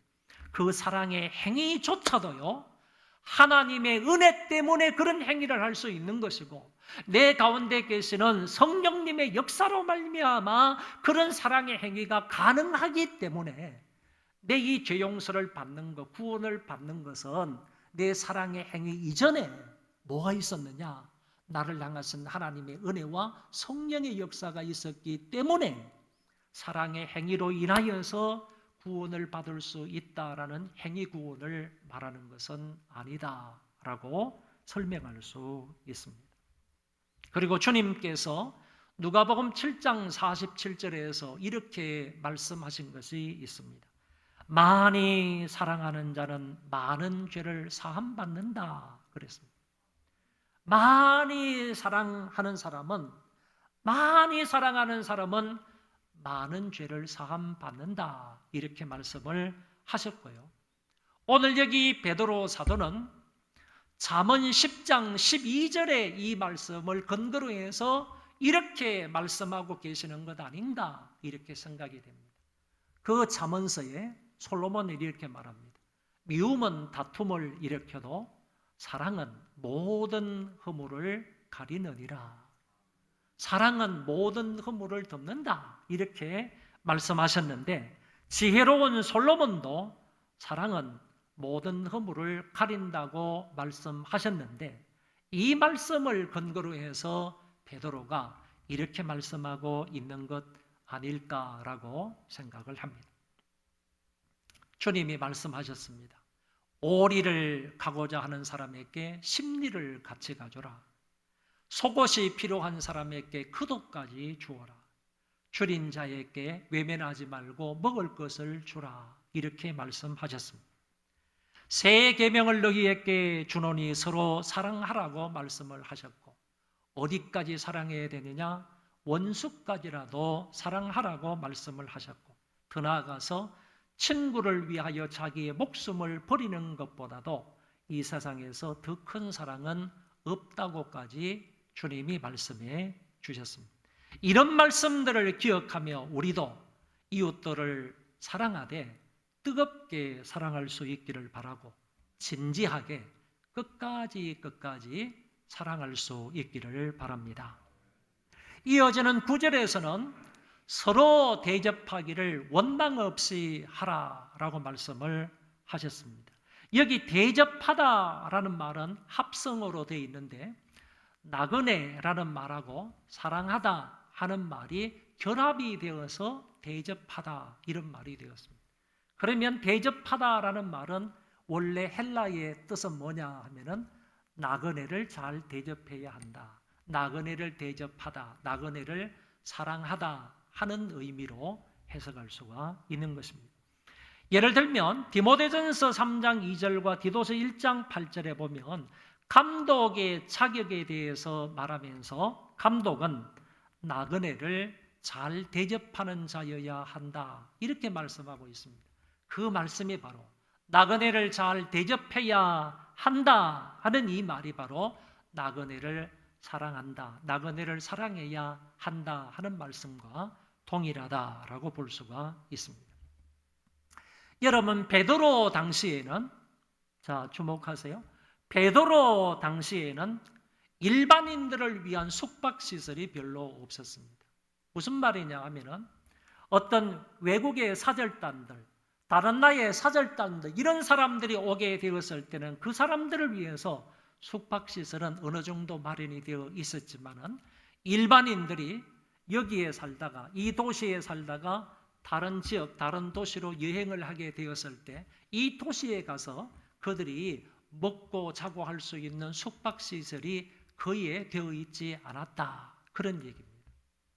그 사랑의 행위조차도요, 하나님의 은혜 때문에 그런 행위를 할 수 있는 것이고, 내 가운데 계시는 성령님의 역사로 말미암아 그런 사랑의 행위가 가능하기 때문에 내 이 죄 용서를 받는 것, 구원을 받는 것은 내 사랑의 행위 이전에 뭐가 있었느냐? 나를 향하신 하나님의 은혜와 성령의 역사가 있었기 때문에 사랑의 행위로 인하여서 구원을 받을 수 있다라는 행위 구원을 말하는 것은 아니다라고 설명할 수 있습니다. 그리고 주님께서 누가복음 7장 47절에서 이렇게 말씀하신 것이 있습니다. 많이 사랑하는 자는 많은 죄를 사함받는다 그랬습니다. 많이 사랑하는 사람은 많은 죄를 사함받는다, 이렇게 말씀을 하셨고요. 오늘 여기 베드로 사도는 잠언 10장 12절의 이 말씀을 근거로 해서 이렇게 말씀하고 계시는 것 아닌가 이렇게 생각이 됩니다. 그 잠언서에 솔로몬이 이렇게 말합니다. 미움은 다툼을 일으켜도 사랑은 모든 허물을 가리느니라. 사랑은 모든 허물을 덮는다 이렇게 말씀하셨는데, 지혜로운 솔로몬도 사랑은 모든 허물을 가린다고 말씀하셨는데, 이 말씀을 근거로 해서 베드로가 이렇게 말씀하고 있는 것 아닐까라고 생각을 합니다. 주님이 말씀하셨습니다. 오리를 가고자 하는 사람에게 심리를 같이 가져라. 속옷이 필요한 사람에게 그옷까지 주어라. 줄인 자에게 외면하지 말고 먹을 것을 주라. 이렇게 말씀하셨습니다. 새 계명을 너희에게 주노니 서로 사랑하라고 말씀을 하셨고, 어디까지 사랑해야 되느냐? 원수까지라도 사랑하라고 말씀을 하셨고, 더 나아가서 친구를 위하여 자기의 목숨을 버리는 것보다도 이 세상에서 더 큰 사랑은 없다고까지 주님이 말씀해 주셨습니다. 이런 말씀들을 기억하며 우리도 이웃들을 사랑하되 뜨겁게 사랑할 수 있기를 바라고, 진지하게 끝까지 사랑할 수 있기를 바랍니다. 이어지는 9절에서는 서로 대접하기를 원망 없이 하라라고 말씀을 하셨습니다. 여기 대접하다라는 말은 합성어로 되어 있는데, 나그네라는 말하고 사랑하다 하는 말이 결합이 되어서 대접하다 이런 말이 되었습니다. 그러면 대접하다라는 말은 원래 헬라의 뜻은 뭐냐 하면은 나그네를 잘 대접해야 한다, 나그네를 대접하다, 나그네를 사랑하다 하는 의미로 해석할 수가 있는 것입니다. 예를 들면 디모데전서 3장 2절과 디도서 1장 8절에 보면 감독의 자격에 대해서 말하면서 감독은 나그네를 잘 대접하는 자여야 한다 이렇게 말씀하고 있습니다. 그 말씀이 바로 나그네를 잘 대접해야 한다 하는 이 말이 바로 나그네를 사랑한다, 나그네를 사랑해야 한다 하는 말씀과 동일하다라고 볼 수가 있습니다. 여러분, 베드로 당시에는, 자 주목하세요. 베드로 당시에는 일반인들을 위한 숙박시설이 별로 없었습니다. 무슨 말이냐 하면은 어떤 외국의 사절단들, 다른 나라의 사절단들, 이런 사람들이 오게 되었을 때는 그 사람들을 위해서 숙박시설은 어느 정도 마련이 되어 있었지만은 일반인들이 여기에 살다가, 이 도시에 살다가 다른 지역, 다른 도시로 여행을 하게 되었을 때 이 도시에 가서 그들이 먹고 자고 할 수 있는 숙박시설이 거의 되어 있지 않았다, 그런 얘기입니다.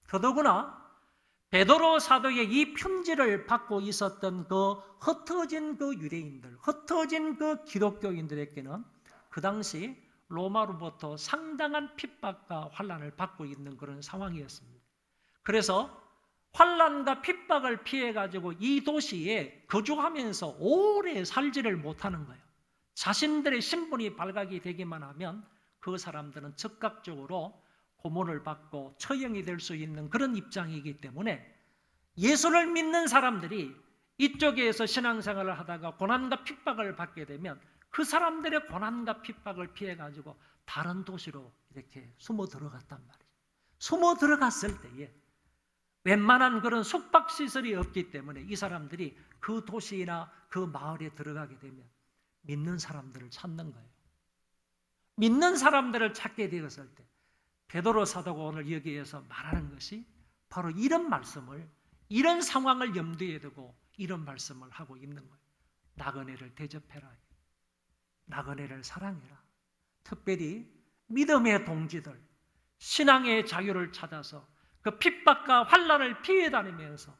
더더구나 베드로 사도의 이 편지를 받고 있었던 그 흩어진 그 유대인들, 흩어진 그 기독교인들에게는 그 당시 로마로부터 상당한 핍박과 환난을 받고 있는 그런 상황이었습니다. 그래서 환난과 핍박을 피해가지고 이 도시에 거주하면서 오래 살지를 못하는 거예요. 자신들의 신분이 발각이 되기만 하면 그 사람들은 즉각적으로 고문을 받고 처형이 될 수 있는 그런 입장이기 때문에 예수를 믿는 사람들이 이쪽에서 신앙생활을 하다가 고난과 핍박을 받게 되면 그 사람들의 고난과 핍박을 피해가지고 다른 도시로 이렇게 숨어 들어갔단 말이죠. 숨어 들어갔을 때에 웬만한 그런 숙박시설이 없기 때문에 이 사람들이 그 도시나 그 마을에 들어가게 되면 믿는 사람들을 찾는 거예요. 믿는 사람들을 찾게 되었을 때 베드로 사도가 오늘 여기에서 말하는 것이 바로 이런 말씀을, 이런 상황을 염두에 두고 이런 말씀을 하고 있는 거예요. 나그네를 대접해라, 나그네를 사랑해라. 특별히 믿음의 동지들, 신앙의 자유를 찾아서 그 핍박과 환난을 피해 다니면서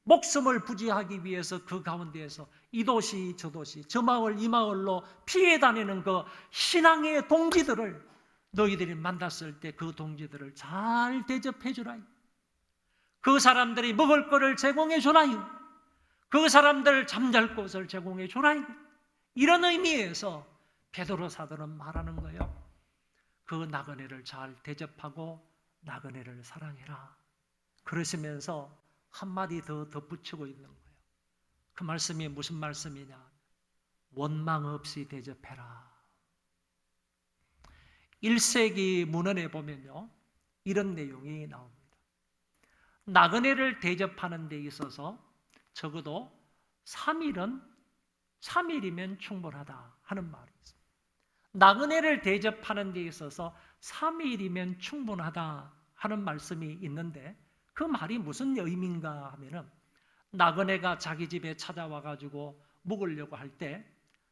목숨을 부지하기 위해서 그 가운데에서 이 도시 저 도시, 저 마을 이 마을로 피해 다니는 그 신앙의 동지들을 너희들이 만났을 때 그 동지들을 잘 대접해 주라. 그 사람들이 먹을 것을 제공해 주라. 그 사람들 잠잘 곳을 제공해 주라. 이런 의미에서 베드로 사도는 말하는 거예요. 그 나그네를 잘 대접하고 나그네를 사랑해라. 그러시면서 한마디 더 덧붙이고 있는 거예요. 그 말씀이 무슨 말씀이냐? 원망 없이 대접해라. 1세기 문헌에 보면요, 이런 내용이 나옵니다. 나그네를 대접하는 데 있어서 적어도 3일이면 충분하다 하는 말이 있습니다. 나그네를 대접하는 데 있어서 3일이면 충분하다 하는 말씀이 있는데 그 말이 무슨 의미인가 하면은 나그네가 자기 집에 찾아와 가지고 묵으려고 할 때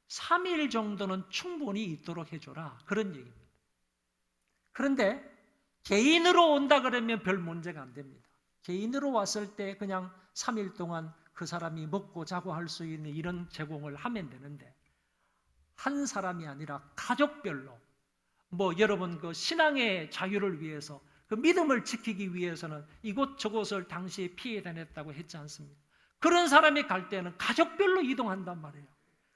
3일 정도는 충분히 있도록 해줘라, 그런 얘기입니다. 그런데 개인으로 온다 그러면 별 문제가 안 됩니다. 개인으로 왔을 때 그냥 3일 동안 그 사람이 먹고 자고 할 수 있는 이런 제공을 하면 되는데, 한 사람이 아니라 가족별로, 여러분 그 신앙의 자유를 위해서, 그 믿음을 지키기 위해서는 이곳저곳을 당시에 피해 다녔다고 했지 않습니까? 그런 사람이 갈 때는 가족별로 이동한단 말이에요.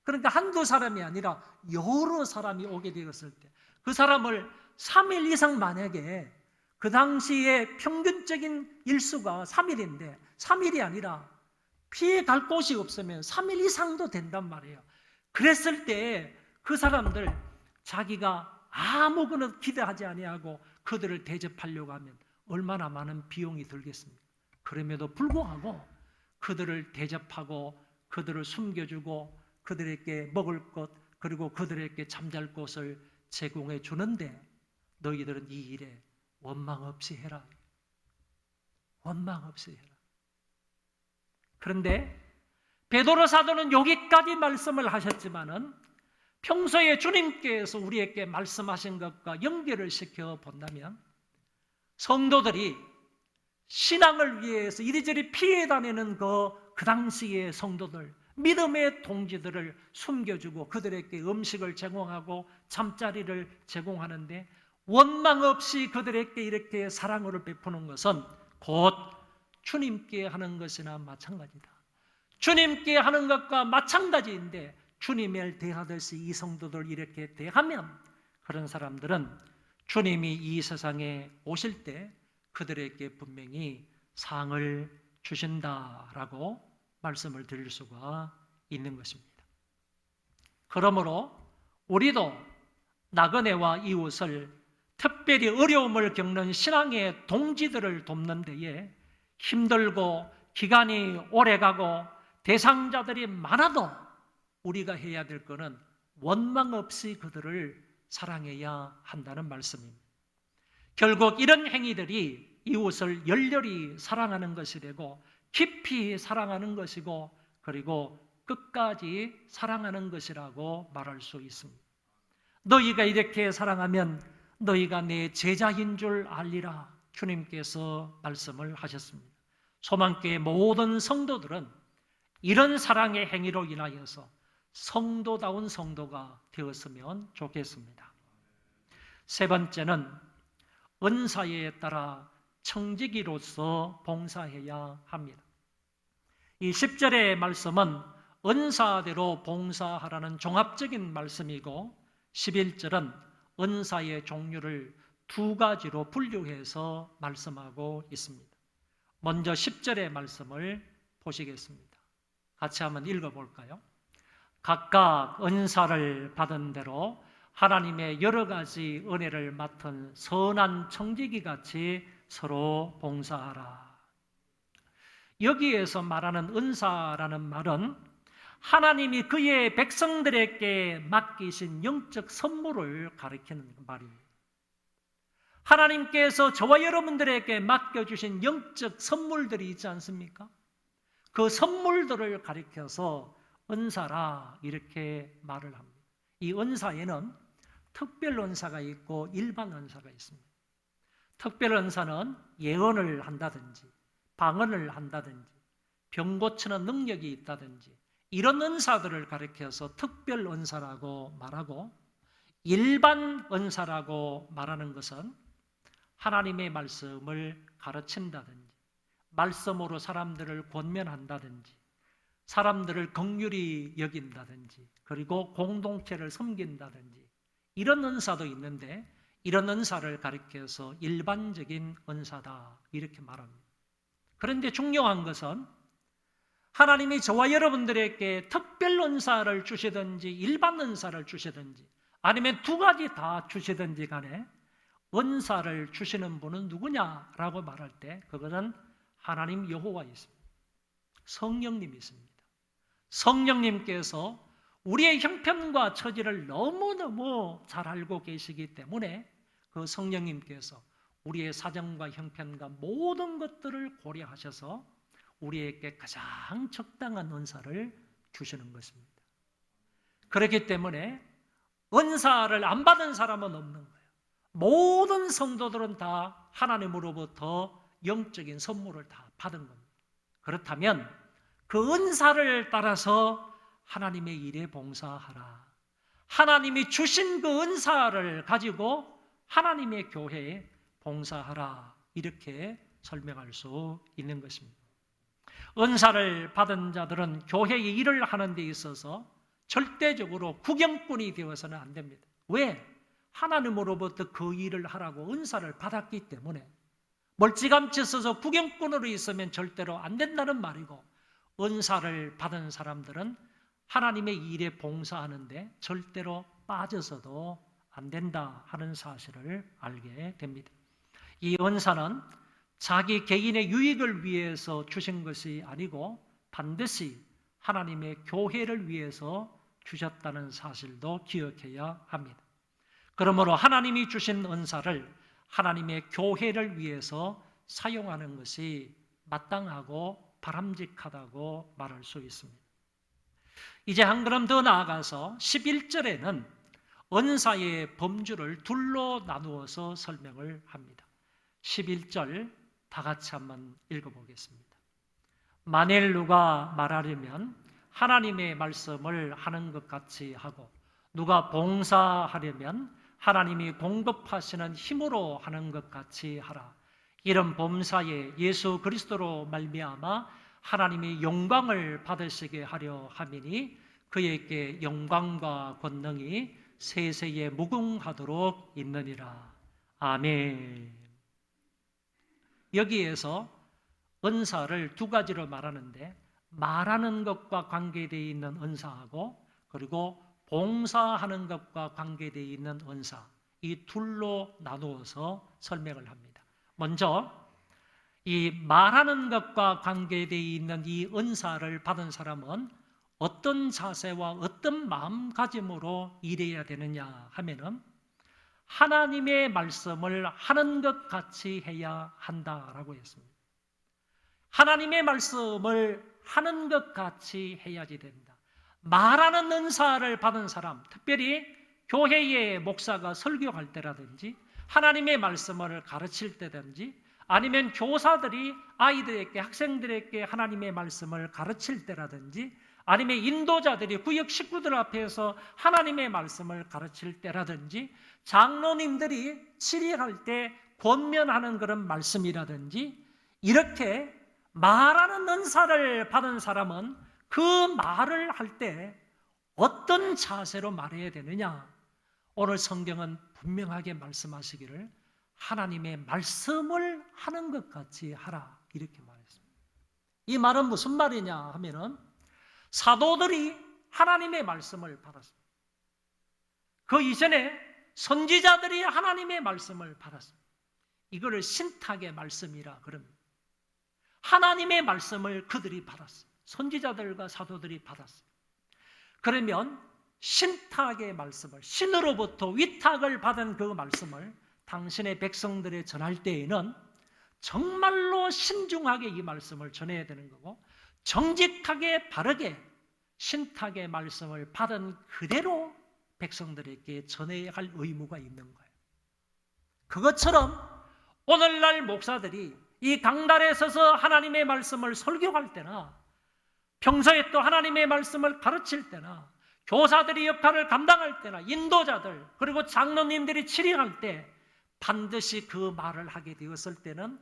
그러니까 한두 사람이 아니라 여러 사람이 오게 되었을 때 그 사람을 3일 이상, 만약에 그 당시에 평균적인 일수가 3일인데 3일이 아니라 피해 갈 곳이 없으면 3일 이상도 된단 말이에요. 그랬을 때 그 사람들 자기가 아무거나 기대하지 아니하고 그들을 대접하려고 하면 얼마나 많은 비용이 들겠습니까? 그럼에도 불구하고 그들을 대접하고 그들을 숨겨주고 그들에게 먹을 것, 그리고 그들에게 잠잘 곳을 제공해 주는데 너희들은 이 일에 원망 없이 해라. 원망 없이 해라. 그런데 베드로 사도는 여기까지 말씀을 하셨지만은 평소에 주님께서 우리에게 말씀하신 것과 연결을 시켜 본다면 성도들이 신앙을 위해서 이리저리 피해 다니는 그 당시의 성도들, 믿음의 동지들을 숨겨주고 그들에게 음식을 제공하고 잠자리를 제공하는데 원망 없이 그들에게 이렇게 사랑을 베푸는 것은 곧 주님께 하는 것이나 마찬가지다. 주님께 하는 것과 마찬가지인데 주님을 대하듯이 이 성도들 이렇게 대하면 그런 사람들은 주님이 이 세상에 오실 때 그들에게 분명히 상을 주신다라고 말씀을 드릴 수가 있는 것입니다. 그러므로 우리도 나그네와 이웃을, 특별히 어려움을 겪는 신앙의 동지들을 돕는 데에 힘들고 기간이 오래가고 대상자들이 많아도 우리가 해야 될 것은 원망 없이 그들을 사랑해야 한다는 말씀입니다. 결국 이런 행위들이 이웃을 열렬히 사랑하는 것이 되고 깊이 사랑하는 것이고 그리고 끝까지 사랑하는 것이라고 말할 수 있습니다. 너희가 이렇게 사랑하면 너희가 내 제자인 줄 알리라, 주님께서 말씀을 하셨습니다. 소망교회 모든 성도들은 이런 사랑의 행위로 인하여서 성도다운 성도가 되었으면 좋겠습니다. 세 번째는 은사에 따라 청지기로서 봉사해야 합니다. 이 10절의 말씀은 은사대로 봉사하라는 종합적인 말씀이고 11절은 은사의 종류를 두 가지로 분류해서 말씀하고 있습니다. 먼저 10절의 말씀을 보시겠습니다. 같이 한번 읽어볼까요? 각각 은사를 받은 대로 하나님의 여러 가지 은혜를 맡은 선한 청지기 같이 서로 봉사하라. 여기에서 말하는 은사라는 말은 하나님이 그의 백성들에게 맡기신 영적 선물을 가리키는 말이에요. 하나님께서 저와 여러분들에게 맡겨주신 영적 선물들이 있지 않습니까? 그 선물들을 가리켜서 은사라 이렇게 말을 합니다. 이 은사에는 특별 은사가 있고 일반 은사가 있습니다. 특별 은사는 예언을 한다든지 방언을 한다든지 병 고치는 능력이 있다든지 이런 은사들을 가리켜서 특별 은사라고 말하고, 일반 은사라고 말하는 것은 하나님의 말씀을 가르친다든지 말씀으로 사람들을 권면한다든지 사람들을 긍휼히 여긴다든지 그리고 공동체를 섬긴다든지 이런 은사도 있는데 이런 은사를 가리켜서 일반적인 은사다 이렇게 말합니다. 그런데 중요한 것은 하나님이 저와 여러분들에게 특별 은사를 주시든지 일반 은사를 주시든지 아니면 두 가지 다 주시든지 간에 은사를 주시는 분은 누구냐라고 말할 때 그것은 하나님 여호와 있습니다. 성령님이 있습니다. 성령님께서 우리의 형편과 처지를 너무너무 잘 알고 계시기 때문에 그 성령님께서 우리의 사정과 형편과 모든 것들을 고려하셔서 우리에게 가장 적당한 은사를 주시는 것입니다. 그렇기 때문에 은사를 안 받은 사람은 없는 거예요. 모든 성도들은 다 하나님으로부터 영적인 선물을 다 받은 겁니다. 그렇다면 그 은사를 따라서 하나님의 일에 봉사하라. 하나님이 주신 그 은사를 가지고 하나님의 교회에 봉사하라. 이렇게 설명할 수 있는 것입니다. 은사를 받은 자들은 교회의 일을 하는 데 있어서 절대적으로 구경꾼이 되어서는 안 됩니다. 왜? 하나님으로부터 그 일을 하라고 은사를 받았기 때문에 멀찌감치 서서 구경꾼으로 있으면 절대로 안 된다는 말이고 은사를 받은 사람들은 하나님의 일에 봉사하는데 절대로 빠져서도 안 된다 하는 사실을 알게 됩니다. 이 은사는 자기 개인의 유익을 위해서 주신 것이 아니고 반드시 하나님의 교회를 위해서 주셨다는 사실도 기억해야 합니다. 그러므로 하나님이 주신 은사를 하나님의 교회를 위해서 사용하는 것이 마땅하고 바람직하다고 말할 수 있습니다. 이제 한 걸음 더 나아가서 11절에는 은사의 범주를 둘로 나누어서 설명을 합니다. 11절 다 같이 한번 읽어보겠습니다. 만일 누가 말하려면 하나님의 말씀을 하는 것 같이 하고 누가 봉사하려면 하나님이 공급하시는 힘으로 하는 것 같이 하라. 이런 범사에 예수 그리스도로 말미암아 하나님이 영광을 받으시게 하려 함이니 그에게 영광과 권능이 세세에 무궁하도록 있느니라. 아멘. 여기에서 은사를 두 가지로 말하는데 말하는 것과 관계되어 있는 은사하고 그리고 봉사하는 것과 관계되어 있는 은사, 이 둘로 나누어서 설명을 합니다. 먼저 이 말하는 것과 관계되어 있는 이 은사를 받은 사람은 어떤 자세와 어떤 마음가짐으로 일해야 되느냐 하면은 하나님의 말씀을 하는 것 같이 해야 한다라고 했습니다. 하나님의 말씀을 하는 것 같이 해야지 된다. 말하는 은사를 받은 사람, 특별히 교회의 목사가 설교할 때라든지 하나님의 말씀을 가르칠 때든지 아니면 교사들이 아이들에게 학생들에게 하나님의 말씀을 가르칠 때라든지 아니면 인도자들이 구역 식구들 앞에서 하나님의 말씀을 가르칠 때라든지 장로님들이 치리할 때 권면하는 그런 말씀이라든지 이렇게 말하는 은사를 받은 사람은 그 말을 할 때 어떤 자세로 말해야 되느냐? 오늘 성경은 분명하게 말씀하시기를 하나님의 말씀을 하는 것 같이 하라 이렇게 말했습니다. 이 말은 무슨 말이냐 하면은 사도들이 하나님의 말씀을 받았습니다. 그 이전에 선지자들이 하나님의 말씀을 받았습니다. 이거를 신탁의 말씀이라 그럽니다. 하나님의 말씀을 그들이 받았어요. 선지자들과 사도들이 받았어요. 그러면 신탁의 말씀을 신으로부터 위탁을 받은 그 말씀을 당신의 백성들에 전할 때에는 정말로 신중하게 이 말씀을 전해야 되는 거고 정직하게 바르게 신탁의 말씀을 받은 그대로 백성들에게 전해야 할 의무가 있는 거예요. 그것처럼 오늘날 목사들이 이 강단에 서서 하나님의 말씀을 설교할 때나 평소에 또 하나님의 말씀을 가르칠 때나 교사들이 역할을 감당할 때나 인도자들 그리고 장로님들이 치리할 때 반드시 그 말을 하게 되었을 때는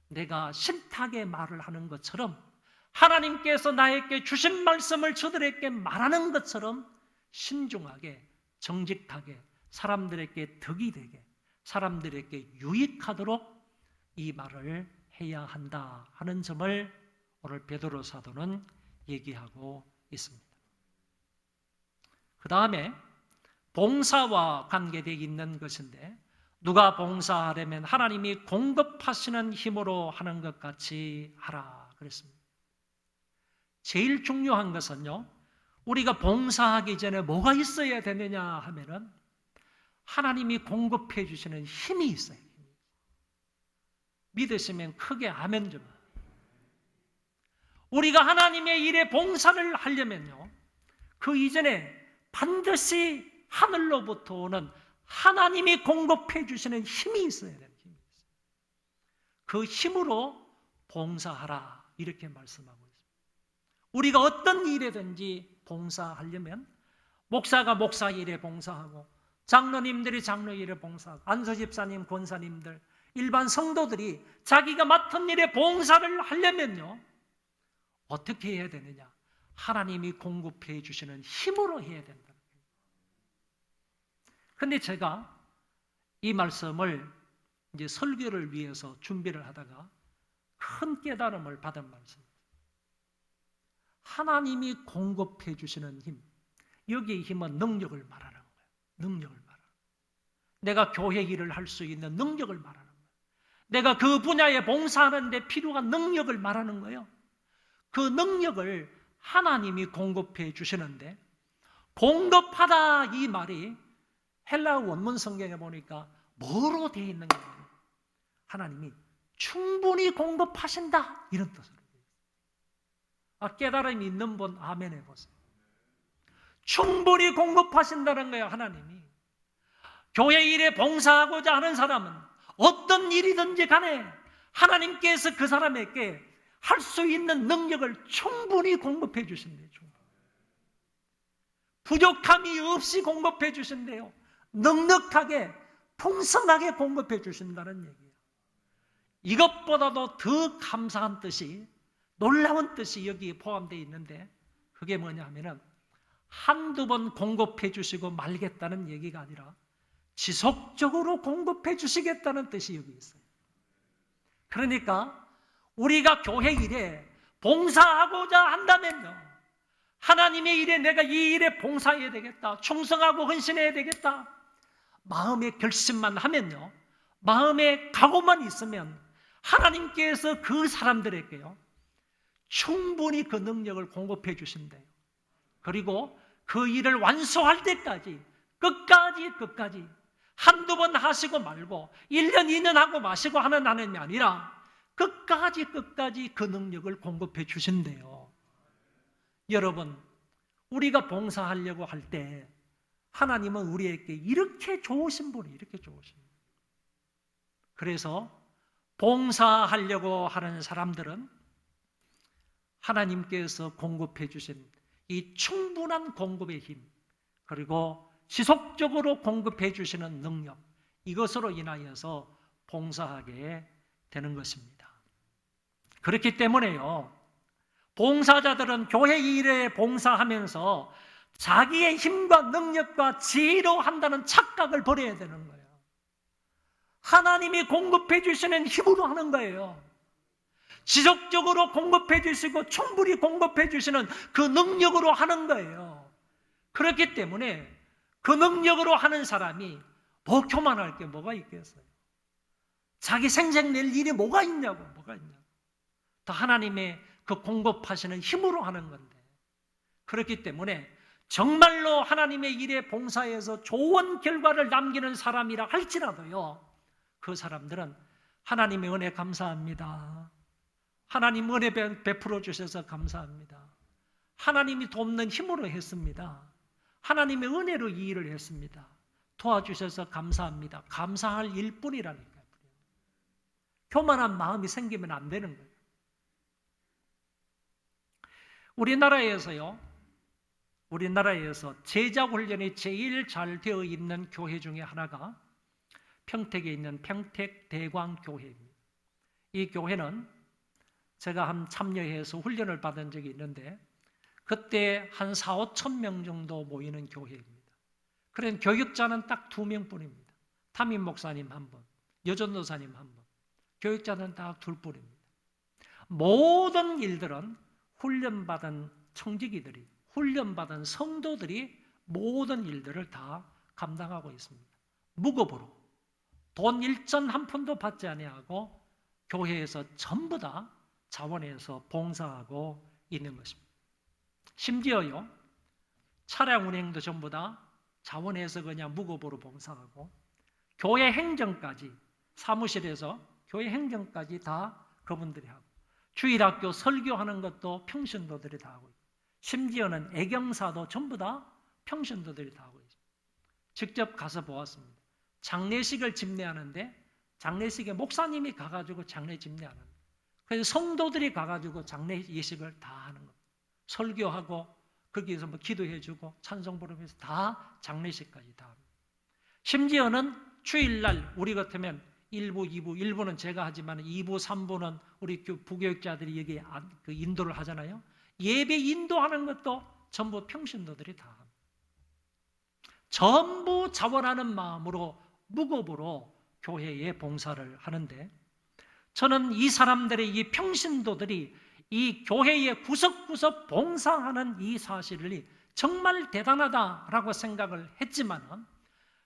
내가 신탁의 말을 하는 것처럼 하나님께서 나에게 주신 말씀을 저들에게 말하는 것처럼 신중하게, 정직하게, 사람들에게 덕이 되게, 사람들에게 유익하도록 이 말을 해야 한다 하는 점을 오늘 베드로 사도는 얘기하고 있습니다. 그 다음에 봉사와 관계되어 있는 것인데, 누가 봉사하려면 하나님이 공급하시는 힘으로 하는 것 같이 하라 그랬습니다. 제일 중요한 것은요, 우리가 봉사하기 전에 뭐가 있어야 되느냐 하면은 하나님이 공급해 주시는 힘이 있어요. 믿으시면 크게 아멘 좀. 우리가 하나님의 일에 봉사를 하려면요, 그 이전에 반드시 하늘로부터 오는 하나님이 공급해 주시는 힘이 있어야 돼요. 그 힘으로 봉사하라 이렇게 말씀하고 있습니다. 우리가 어떤 일에든지 봉사하려면 목사가 목사 일에 봉사하고, 장로님들이 장로 일에 봉사하고, 안수집사님, 권사님들, 일반 성도들이 자기가 맡은 일에 봉사를 하려면요, 어떻게 해야 되느냐? 하나님이 공급해 주시는 힘으로 해야 된다. 근데 제가 이 말씀을 이제 설교를 위해서 준비를 하다가 큰 깨달음을 받은 말씀입니다. 하나님이 공급해 주시는 힘, 여기의 힘은 능력을 말하는 거예요. 능력을 말하는 거예요. 내가 교회 일을 할 수 있는 능력을 말하는 거예요. 내가 그 분야에 봉사하는 데 필요한 능력을 말하는 거예요. 그 능력을 하나님이 공급해 주시는데, 공급하다 이 말이 헬라어 원문 성경에 보니까 뭐로 되어 있는 거예요? 하나님이 충분히 공급하신다 이런 뜻으로. 깨달음이 있는 분 아멘 해보세요. 충분히 공급하신다는 거예요. 하나님이 교회 일에 봉사하고자 하는 사람은 어떤 일이든지 간에 하나님께서 그 사람에게 할 수 있는 능력을 충분히 공급해 주신대요. 부족함이 없이 공급해 주신대요. 넉넉하게 풍성하게 공급해 주신다는 얘기예요. 이것보다도 더 감사한 뜻이, 놀라운 뜻이 여기에 포함되어 있는데, 그게 뭐냐 하면은 한두 번 공급해 주시고 말겠다는 얘기가 아니라 지속적으로 공급해 주시겠다는 뜻이 여기 있어요. 그러니까 우리가 교회 일에 봉사하고자 한다면요, 하나님의 일에 내가 이 일에 봉사해야 되겠다, 충성하고 헌신해야 되겠다, 마음의 결심만 하면요, 마음의 각오만 있으면 하나님께서 그 사람들에게요 충분히 그 능력을 공급해 주신대요. 그리고 그 일을 완수할 때까지 끝까지 한두 번 하시고 말고 1년 2년 하고 마시고 하는 하나님이 아니라 끝까지 그 능력을 공급해 주신대요. 여러분, 우리가 봉사하려고 할 때 하나님은 우리에게 이렇게 좋으신 분이, 이렇게 좋으신 분. 그래서 봉사하려고 하는 사람들은 하나님께서 공급해 주신 이 충분한 공급의 힘, 그리고 지속적으로 공급해 주시는 능력, 이것으로 인하여서 봉사하게 되는 것입니다. 그렇기 때문에요, 봉사자들은 교회 일에 봉사하면서 자기의 힘과 능력과 지혜로 한다는 착각을 버려야 되는 거예요. 하나님이 공급해 주시는 힘으로 하는 거예요. 지속적으로 공급해 주시고 충분히 공급해 주시는 그 능력으로 하는 거예요. 그렇기 때문에 그 능력으로 하는 사람이 뭐 교만할 게 뭐가 있겠어요? 자기 생색 낼 일이 뭐가 있냐고. 다 하나님의 그 공급하시는 힘으로 하는 건데, 그렇기 때문에 정말로 하나님의 일에 봉사해서 좋은 결과를 남기는 사람이라 할지라도요, 그 사람들은 하나님의 은혜 감사합니다, 하나님 은혜 베풀어 주셔서 감사합니다, 하나님이 돕는 힘으로 했습니다, 하나님의 은혜로 이 일을 했습니다, 도와주셔서 감사합니다, 감사할 일뿐이라니까요. 교만한 마음이 생기면 안 되는 거예요. 우리나라에서 제자 훈련이 제일 잘 되어 있는 교회 중에 하나가 평택에 있는 평택대광교회입니다. 이 교회는 제가 한 참여해서 훈련을 받은 적이 있는데 그때 한 4, 5천 명 정도 모이는 교회입니다. 그런 교육자는 딱 2명뿐입니다. 담임 목사님 한 분, 여전도사님 한 분, 교육자는 딱 2분입니다. 모든 일들은 훈련받은 청지기들이, 훈련받은 성도들이 모든 일들을 다 감당하고 있습니다. 무급으로 돈 일전 한 푼도 받지 아니하고 교회에서 전부 다 자원해서 봉사하고 있는 것입니다. 심지어요, 차량 운행도 전부 다 자원해서 그냥 무급으로 봉사하고 교회 행정까지, 사무실에서 교회 행정까지 다 그분들이 하고 주일학교 설교하는 것도 평신도들이 다 하고 있고 심지어는 애경사도 전부 다 평신도들이 다 하고 있습니다. 직접 가서 보았습니다. 장례식을 집례하는데 장례식에 목사님이 가가지고 장례 집례하는, 그래서 성도들이 가가지고 장례 예식을 다 하는 겁니다. 설교하고 거기에서 뭐 기도해주고 찬송 부르면서 다 장례식까지 다 합니다. 심지어는 주일날 우리 같으면 1부, 2부, 1부는 제가 하지만 2부, 3부는 우리 부교육자들이 여기 인도를 하잖아요. 예배 인도하는 것도 전부 평신도들이 다 합니다. 전부 자원하는 마음으로 무급으로 교회에 봉사를 하는데 저는 이 사람들의, 이 평신도들이 이 교회에 구석구석 봉사하는 이 사실이 정말 대단하다라고 생각을 했지만은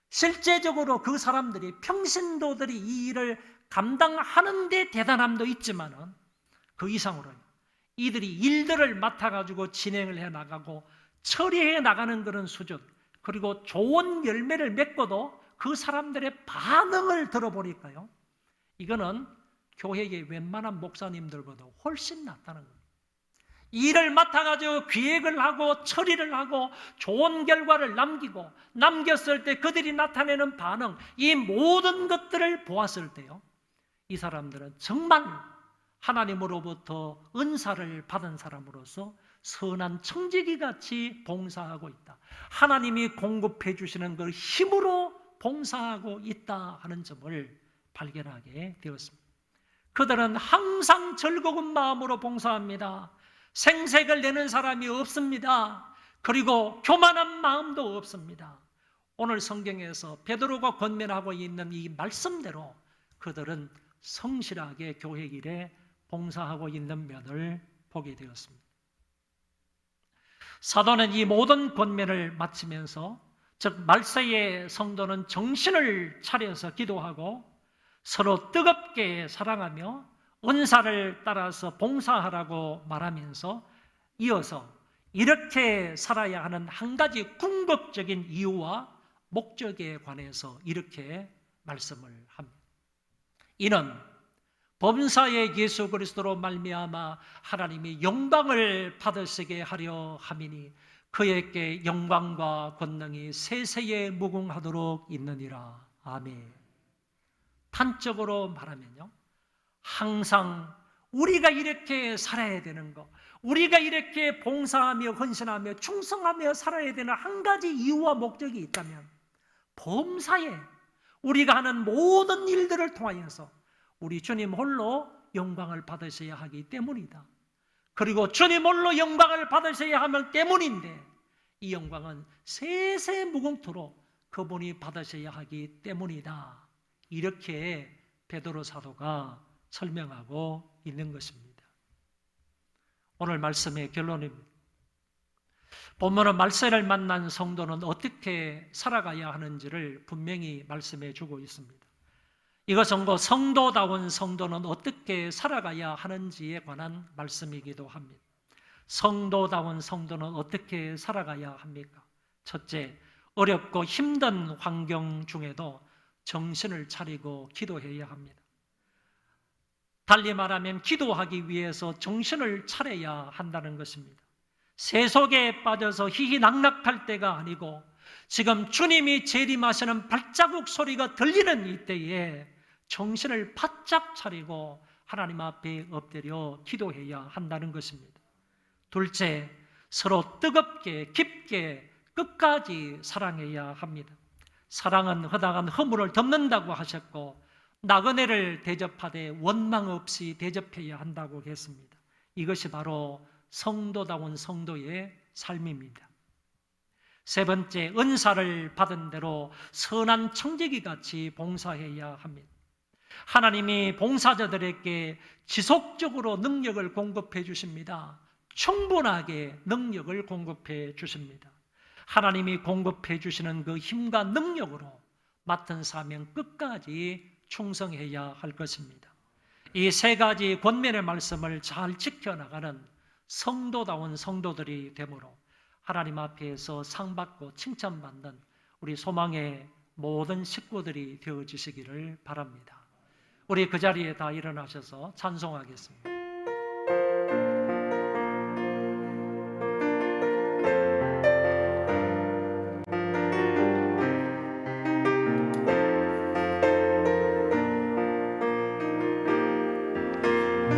실제적으로 그 사람들이, 평신도들이 이 일을 감당하는 데 대단함도 있지만은 그 이상으로요, 이들이 일들을 맡아가지고 진행을 해 나가고 처리해 나가는 그런 수준, 그리고 좋은 열매를 맺고도 그 사람들의 반응을 들어보니까요, 이거는 교회의 웬만한 목사님들보다 훨씬 낫다는 거예요. 일을 맡아가지고 기획을 하고 처리를 하고 좋은 결과를 남기고 남겼을 때 그들이 나타내는 반응, 이 모든 것들을 보았을 때요, 이 사람들은 정말 하나님으로부터 은사를 받은 사람으로서 선한 청지기 같이 봉사하고 있다. 하나님이 공급해 주시는 그 힘으로 봉사하고 있다 하는 점을 발견하게 되었습니다. 그들은 항상 즐거운 마음으로 봉사합니다. 생색을 내는 사람이 없습니다. 그리고 교만한 마음도 없습니다. 오늘 성경에서 베드로가 권면하고 있는 이 말씀대로 그들은 성실하게 교회 일에 봉사하고 있는 면을 보게 되었습니다. 사도는 이 모든 권면을 마치면서, 즉 말세의 성도는 정신을 차려서 기도하고 서로 뜨겁게 사랑하며 은사를 따라서 봉사하라고 말하면서 이어서 이렇게 살아야 하는 한 가지 궁극적인 이유와 목적에 관해서 이렇게 말씀을 합니다. 이는 범사의 예수 그리스도로 말미암아 하나님이 영광을 받으시게 하려 함이니 그에게 영광과 권능이 세세에 무궁하도록 있느니라. 아멘. 단적으로 말하면요, 항상 우리가 이렇게 살아야 되는 것, 우리가 이렇게 봉사하며 헌신하며 충성하며 살아야 되는 한 가지 이유와 목적이 있다면 범사에 우리가 하는 모든 일들을 통하여서 우리 주님 홀로 영광을 받으셔야 하기 때문이다. 그리고 주님 홀로 영광을 받으셔야 하기 때문인데 이 영광은 세세무궁토록 그분이 받으셔야 하기 때문이다. 이렇게 베드로 사도가 설명하고 있는 것입니다. 오늘 말씀의 결론입니다. 본문은 말세를 만난 성도는 어떻게 살아가야 하는지를 분명히 말씀해 주고 있습니다. 이것은 곧 성도다운 성도는 어떻게 살아가야 하는지에 관한 말씀이기도 합니다. 성도다운 성도는 어떻게 살아가야 합니까? 첫째, 어렵고 힘든 환경 중에도 정신을 차리고 기도해야 합니다. 달리 말하면 기도하기 위해서 정신을 차려야 한다는 것입니다. 세속에 빠져서 희희낙낙할 때가 아니고 지금 주님이 재림하시는 발자국 소리가 들리는 이때에 정신을 바짝 차리고 하나님 앞에 엎드려 기도해야 한다는 것입니다. 둘째, 서로 뜨겁게 깊게 끝까지 사랑해야 합니다. 사랑은 허다한 허물을 덮는다고 하셨고 나그네를 대접하되 원망 없이 대접해야 한다고 했습니다. 이것이 바로 성도다운 성도의 삶입니다. 세 번째, 은사를 받은 대로 선한 청지기 같이 봉사해야 합니다. 하나님이 봉사자들에게 지속적으로 능력을 공급해 주십니다. 충분하게 능력을 공급해 주십니다. 하나님이 공급해 주시는 그 힘과 능력으로 맡은 사명 끝까지 충성해야 할 것입니다. 이 세 가지 권면의 말씀을 잘 지켜나가는 성도다운 성도들이 되므로 하나님 앞에서 상받고 칭찬받는 우리 소망의 모든 식구들이 되어지시기를 바랍니다. 우리 그 자리에 다 일어나셔서 찬송하겠습니다.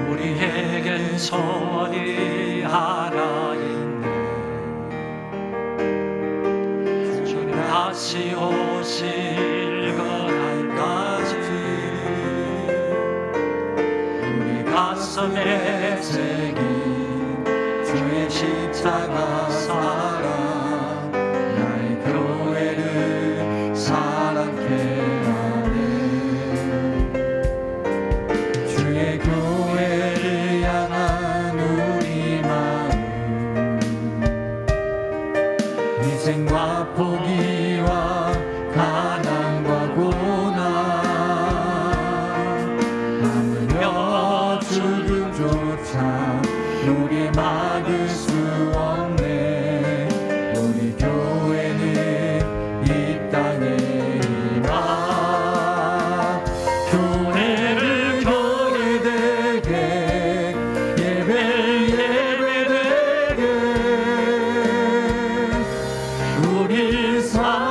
우리에겐 소원이 하나 있네. 주님 다시 오실 그날까지 우리 가슴에 새긴 주의 십자가 사랑, 나의 교회를 사랑케 하네. 주의 교회를 향한 우리 마음, 희생과 포기와 가난과 고난, 남으며 죽음조차 우리 막을 수 없네. 우리 교회는 이 땅에 임하. 교회를 교회되게, 예배를 예배되게, 우릴 사용하소서.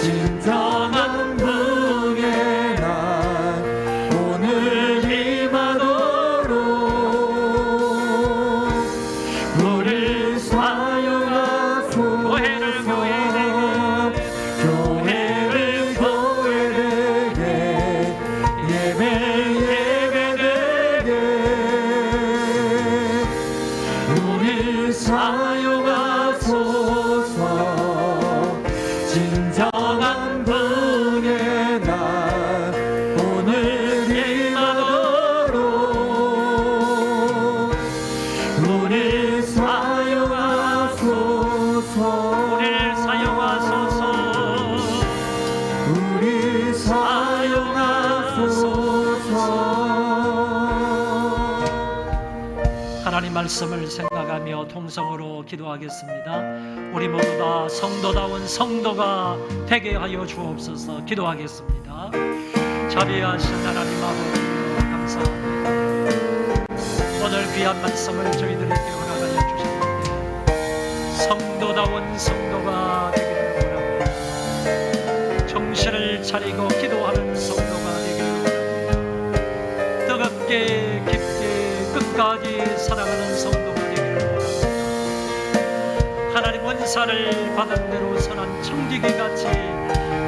진정한 분의 날 오늘 임하도록 우릴 사용하소서. 교회를 교회되게, 예배를 예배되게, 우릴 사용하소서. 진정한 분의 날 오늘 임하도록 우릴 사용하소서. 우릴 사용하소서. 우릴 사용하소서. 하나님 말씀을 생각하며 통성으로 기도하겠습니다. 우리 모두 다 성도다운 성도가 되게 하여 주옵소서. 기도하겠습니다. 자비하신 하나님 아버지 감사합니다. 오늘 귀한 말씀을 저희들에게 허락하여 주셨는데 성도다운 성도가 되기를 원합니다. 정신을 차리고 기도하는 성도가 되기를 원합니다. 뜨겁게 깊게 끝까지 사랑하는 성도가 되기를 원합니다. 하나님 원사를 받은 대로 선한 청지기같이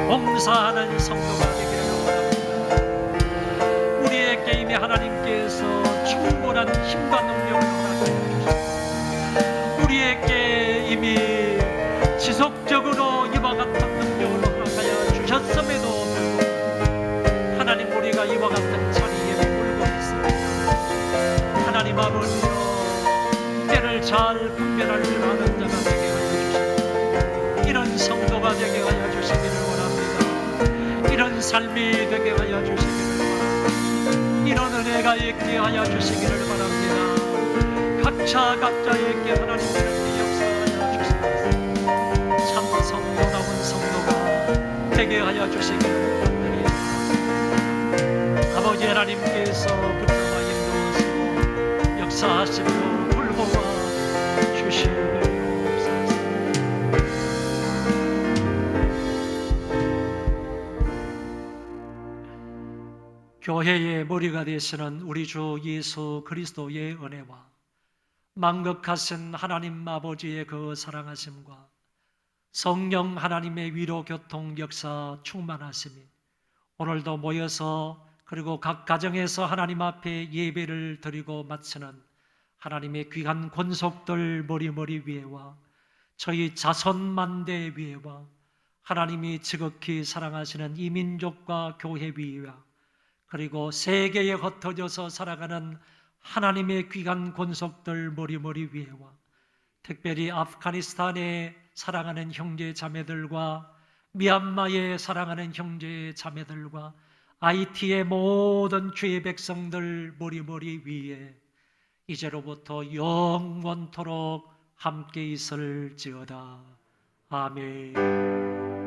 봉사하는 성도가 되기를 원합니다. 우리에게 이미 하나님께서 충분한 힘과 능력을 허락하여 주십니다. 우리에게 이미 지속적으로 이와 같은 능력을 허락하여 주셨음에도 불구하고 하나님 우리가 이와 같은 자리에 머물고 있습니다. 하나님 아버지여, 때를 잘 분별할 줄 아는 자가 되게 하여 주시고 이런 성도가 되게 하여 주시기를 원합니다. 이런 삶이 되게 하여 주시기를 원합니다. 이런 은혜가 있게 하여 주시기를 바랍니다. 각자에게 하나님 이렇게 역사하여 주시옵소서. 참 성도다운 성도가 되게 하여 주시기를 원합니다. 아버지 하나님께서 붙잡아 인도하시고 역사하시고 불보아 주시옵소서. 교회의 머리가 되시는 우리 주 예수 그리스도의 은혜와 만극하신 하나님 아버지의 그 사랑하심과 성령 하나님의 위로 교통 역사 충만하시니 오늘도 모여서 그리고 각 가정에서 하나님 앞에 예배를 드리고 마치는 하나님의 귀한 권속들 머리머리 위에와 저희 자손만대 위에와 하나님이 지극히 사랑하시는 이민족과 교회 위에와 그리고 세계에 흩어져서 살아가는 하나님의 귀한 권속들 머리머리 위에와 특별히 아프가니스탄에 사랑하는 형제 자매들과 미얀마에 사랑하는 형제 자매들과 IT의 모든 주의 백성들 머리머리 위에 이제로부터 영원토록 함께 있을지어다. 아멘.